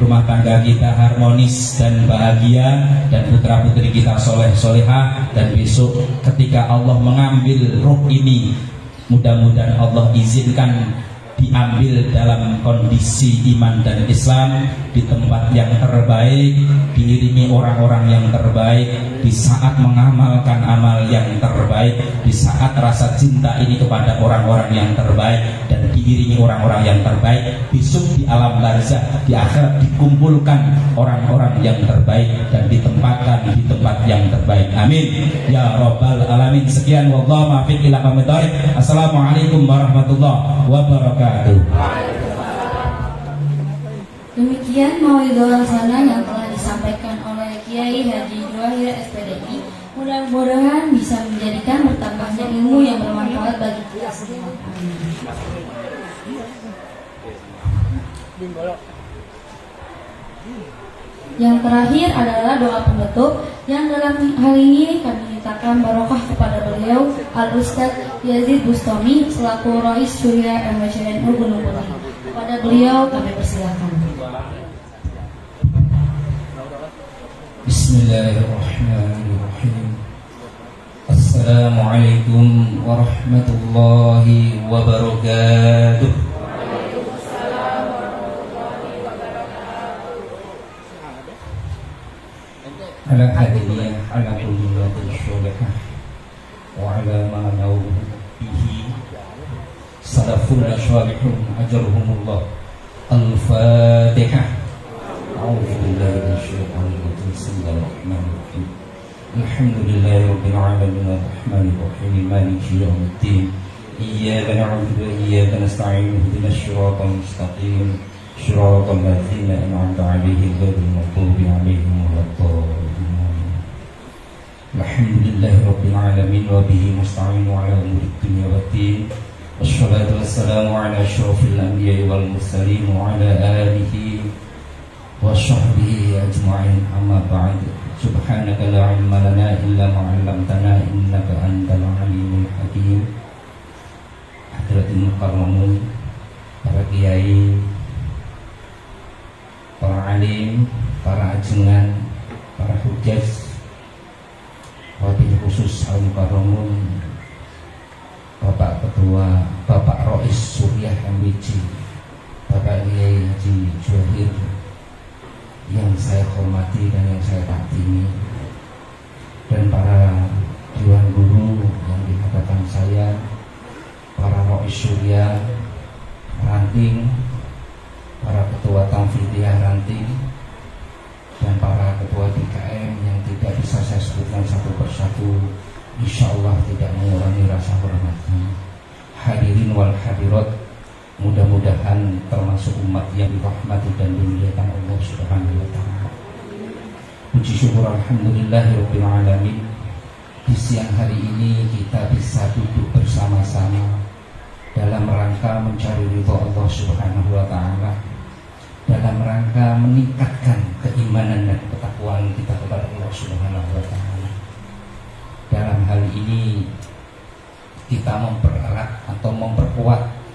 rumah tangga kita harmonis dan bahagia, dan putra-putri kita soleh-solehah, dan besok ketika Allah mengambil ruh ini, mudah-mudahan Allah izinkan diambil dalam kondisi iman dan Islam, di tempat yang terbaik, diiringi orang-orang yang terbaik, di saat mengamalkan amal yang terbaik, di saat rasa cinta ini kepada orang-orang yang terbaik, dan diiringi orang-orang yang terbaik. Besok di alam barzah, di akhirat dikumpulkan orang-orang yang terbaik dan ditempatkan di tempat yang terbaik. Amin ya rabbal alamin. Sekian, wallahu muwaffiq ila aqwamit thoriq. Assalamualaikum warahmatullahi wabarakatuh. Demikian mauidul laksana yang telah disampaikan oleh Kiai Haji Juwahir SPDI. Mudah-mudahan bisa menjadikan bertambahnya ilmu yang bermanfaat bagi kita semua. Amin. Yang terakhir adalah doa penutup, yang dalam hal ini kami mintakan barokah kepada beliau Al-Ustadz Yazid Bustami selaku Rais Syuriah MWCNU Gunung Putri. Kepada beliau kami persilakan. Bismillahirrahmanirrahim. Assalamualaikum warahmatullahi wabarakatuh. Ala hadiyah ala kulliyatil syulihah wa ala ma na'udhu bihi salafun syalihun ajarhumullah. Al-Fatihah. أعوذ بالله من الشيطان الرجيم بسم الله الرحمن الرحيم الحمد لله رب العالمين الرحمن الرحيم مالك يوم الدين إياك نعبد وإياك نستعين اهدنا الصراط المستقيم صراط الذين أنعمت عليهم غير المغضوب عليهم ولا الضالين الحمد لله رب العالمين وبه نستعين على أمور الدنيا والدين والصلاة والسلام على أشرف الأنبياء والمرسلين وعلى آله وصحبه أجمعين أما بعد سبحانك لا علم لنا إلا ما علمتنا إنك أنت العليم الحكيم. Hadratin mukarramun, para kiai, para alim, para ajengan, para hujjaj, wabil khusus al-mukarramun, Bapak Ketua, Bapak Rois Suriah MBC, Bapak Kiai Haji Johir yang saya hormati dan yang saya taktimi, dan para dewan guru yang di hadapan saya, para Rois Suriah Ranting, para ketua Tamfidiyah Ranting, dan para ketua DKM yang tidak bisa saya sebutkan satu persatu, insya Allah tidak mengurangi rasa hormatnya. Hadirin wal hadirat, mudah-mudahan termasuk umat yang dirahmati dan dimuliakan Allah Subhanahu wa taala. Puji syukur alhamdulillahirabbil alamin. Di siang hari ini kita bisa duduk bersama-sama dalam rangka mencari ridha Allah Subhanahu wa taala, dalam rangka meningkatkan keimanan dan ketakwaan kita kepada Allah Subhanahu wa taala. Dalam hal ini kita mempererat atau memperkuat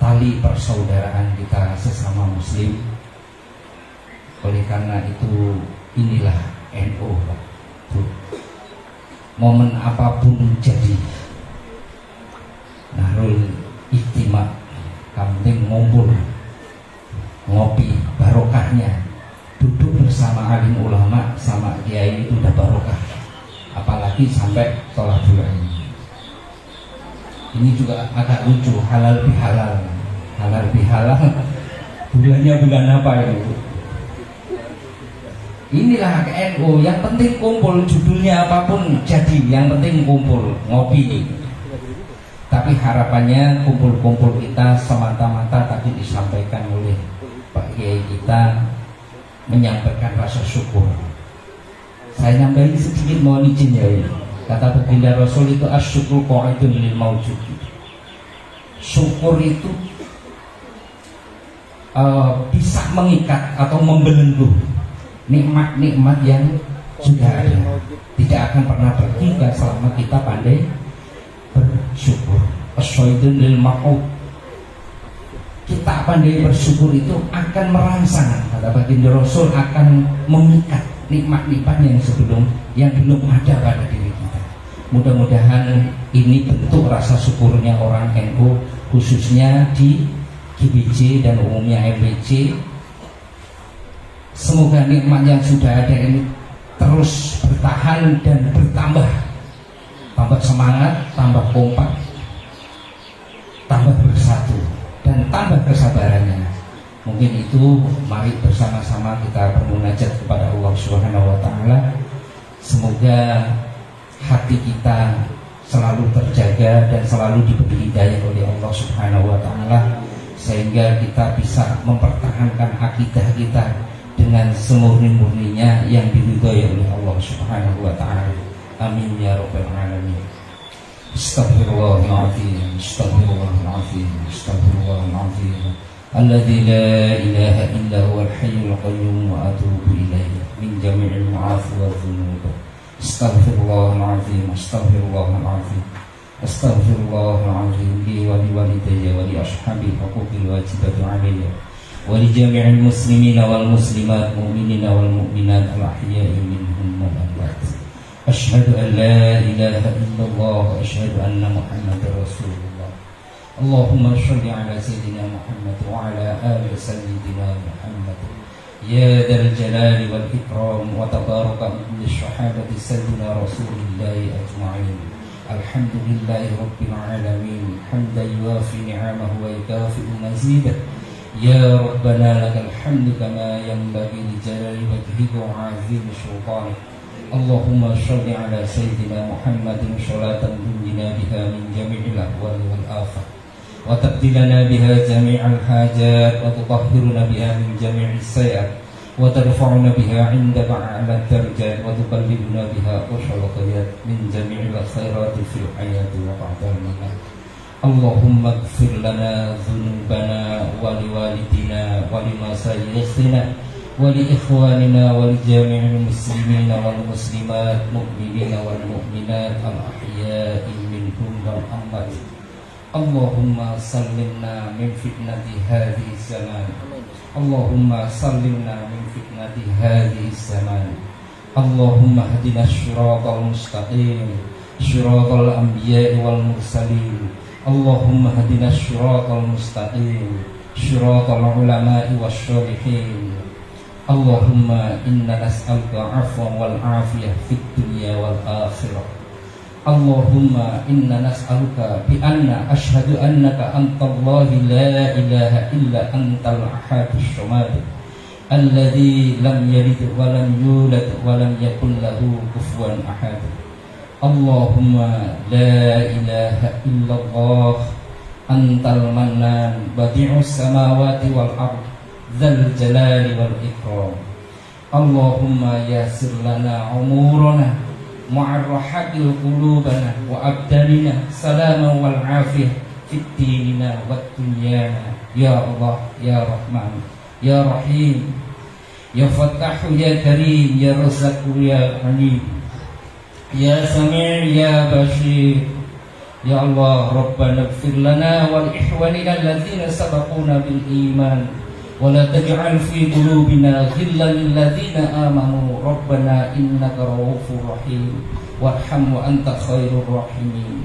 tali persaudaraan kita sesama muslim. Oleh karena itu inilah NU. Momen apapun jadi Nahrul Ijtima, kamling ngumpul ngopi, barokahnya duduk bersama alim ulama sama kiai itu udah barokah, apalagi sampai tolak bulan. Ini juga agak lucu, halal bihalal, halal bihalal, bulannya bulan apa itu? Inilah NU, yang penting kumpul, judulnya apapun jadi, yang penting kumpul, ngopi. Tapi harapannya kumpul-kumpul kita semata-mata tadi disampaikan oleh Pak Kiai kita, menyampaikan rasa syukur. Saya nyampaikan sedikit, mohon izin ya ini. Kata baginda Rasul itu asyukur qa'idun lil mawjud. Syukur itu bisa mengikat atau membelenggu nikmat-nikmat yang sudah ada, tidak akan pernah pergi selama kita pandai bersyukur. Asyhaidun lil maqut, kita pandai bersyukur itu akan merangsang, kata baginda Rasul, akan memikat nikmat-nikmat yang belum ada pada diri kita. Mudah-mudahan ini bentuk rasa syukurnya orang NU, khususnya di GBJ dan umumnya MBC. Semoga nikmat yang sudah ada ini terus bertahan dan bertambah, tambah semangat, tambah kompak, tambah bersatu, dan tambah kesabarannya. Mungkin itu, mari bersama-sama kita bermunajat kepada Allah Subhanahu wa taala. Semoga hati kita selalu terjaga dan selalu diberi hidayah oleh Allah Subhanahu wa taala, sehingga kita bisa mempertahankan akidah kita dengan semurni-murninya yang diridhai oleh Allah Subhanahu wa taala. Amin ya rabbal alamin. Astaghfirullahaladzim, astaghfirullahaladzim, astaghfirullahaladzim. Alladzi la ilaha illa huwal hayyul qayyum wa atubu ilaihi min jami'il ma'asi wa dzunub. Astaghfirullahaladzim, astaghfirullahaladzim, astaghfirullahaladzim li wa li walidayya wa li ashabi huquqil wajibati alayya wa li jami'il muslimina wal muslimat mu'minina wal mu'minat al ahya'i minhum wal amwat. Asyhadu an la ilaha illallah wa asyhadu anna Muhammadar Rasulullah. Allahumma shalli ala sayyidina Muhammad wa ala ali sayyidina Muhammad. Ya dzal jalali wal ikram wa tabaraka min syahadati sayyidina Rasulillah ajma'in. Alhamdulillahi rabbil alamin, hamdan yuwafi ni'amahu wa yukafi'u mazidah. يا ربنا لك الحمد كما ينبغي لجلال وجهك وعظيم سلطانك. اللهم صل على سيدنا محمد صلاة تنجينا بها من جميع الأهوال والآفات وتقضي لنا بها جميع الحاجات وتطهرنا بها من جميع السيئات وترفعنا بها عندك أعلى الدرجات وتبلغنا بها أشرف الغايات من جميع الخيرات في الحياة وبعد الممات. اللهم اغفر لنا ذنوبنا ولوالدنا ولمشايخنا ولإخواننا ولجميع المسلمين والمسلمات المؤمنين والمؤمنات الأحياء منهم والأموات. اللهم سلمنا من فتنة هذه الزمان. اللهم سلمنا من فتنة هذه الزمان. اللهم اهدنا الصراط المستقيم صراط الأنبياء والمرسلين. اللهم اهدنا الصراط المستقيم صراط العلماء والصالحين. اللهم إنا نسألك عفوا والعافية في الدنيا والآخرة. اللهم إنا نسألك بأن أشهد أنك أنت الله لا إله إلا أنت الأحد الصمد الذي لم يلد ولم يولد ولم يكن له كفوا أحد. اللهم لا إله إلا الله أنت المنان بديع السماوات والأرض ذا الجلال والإكرام. اللهم يسر لنا أمورنا معرحة قلوبنا وأبداننا سلاما والعافية في ديننا ودنيانا. يا الله يا رحمن يا رحيم يا فتاح يا كريم يا رزاق يا عليم يا سميع يا بشير. يا الله ربنا اغفر لنا ولإخواننا الذين سبقونا بالإيمان ولا تجعل في قلوبنا غلا للذين آمنوا ربنا إنك رؤوف رحيم وارحم وأنت خير الراحمين.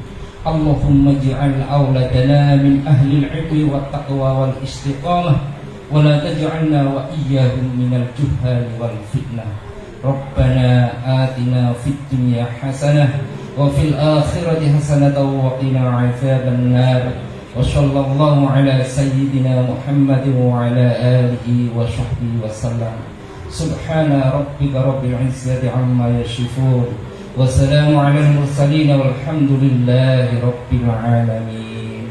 اللهم اجعل أولادنا من أهل العلم والتقوى والاستقامة ولا تجعلنا وإياهم من الجهال والفتنة. ربنا آتنا في الدنيا حسنة وفي الآخرة حسنة وقنا عذاب النار. وصلى الله على سيدنا محمد وعلى آله وصحبه وسلم. سبحان ربك رب العزة عما يصفون وسلام على المرسلين والحمد لله رب العالمين.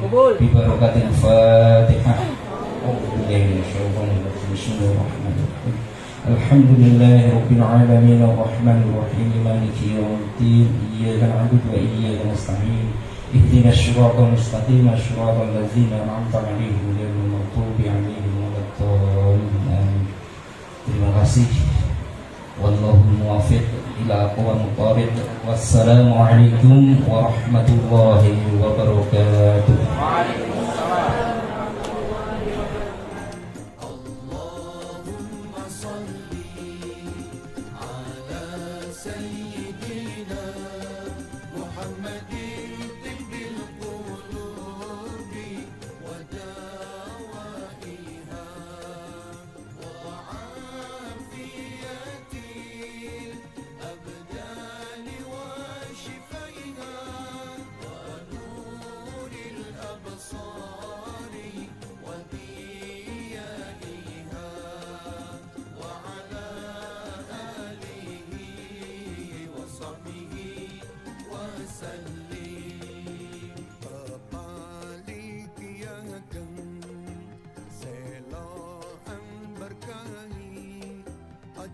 ببركة الفاتحة. بسم الله الرحمن الرحيم. الحمد لله رب العالمين الرحمن الرحيم مالك يوم الدين إياك نعبد وإياك نستعين اهدنا الصراط المستقيم صراط الذين أنعمت عليهم غير المغضوب عليهم ولا الضالين آمين. Terima kasih. Wallahu muwaffiq ila aqwamit thariq. Wassalamualaikum warahmatullahi wabarakatuh.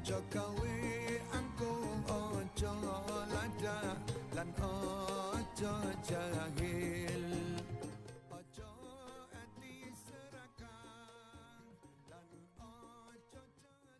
Jokowi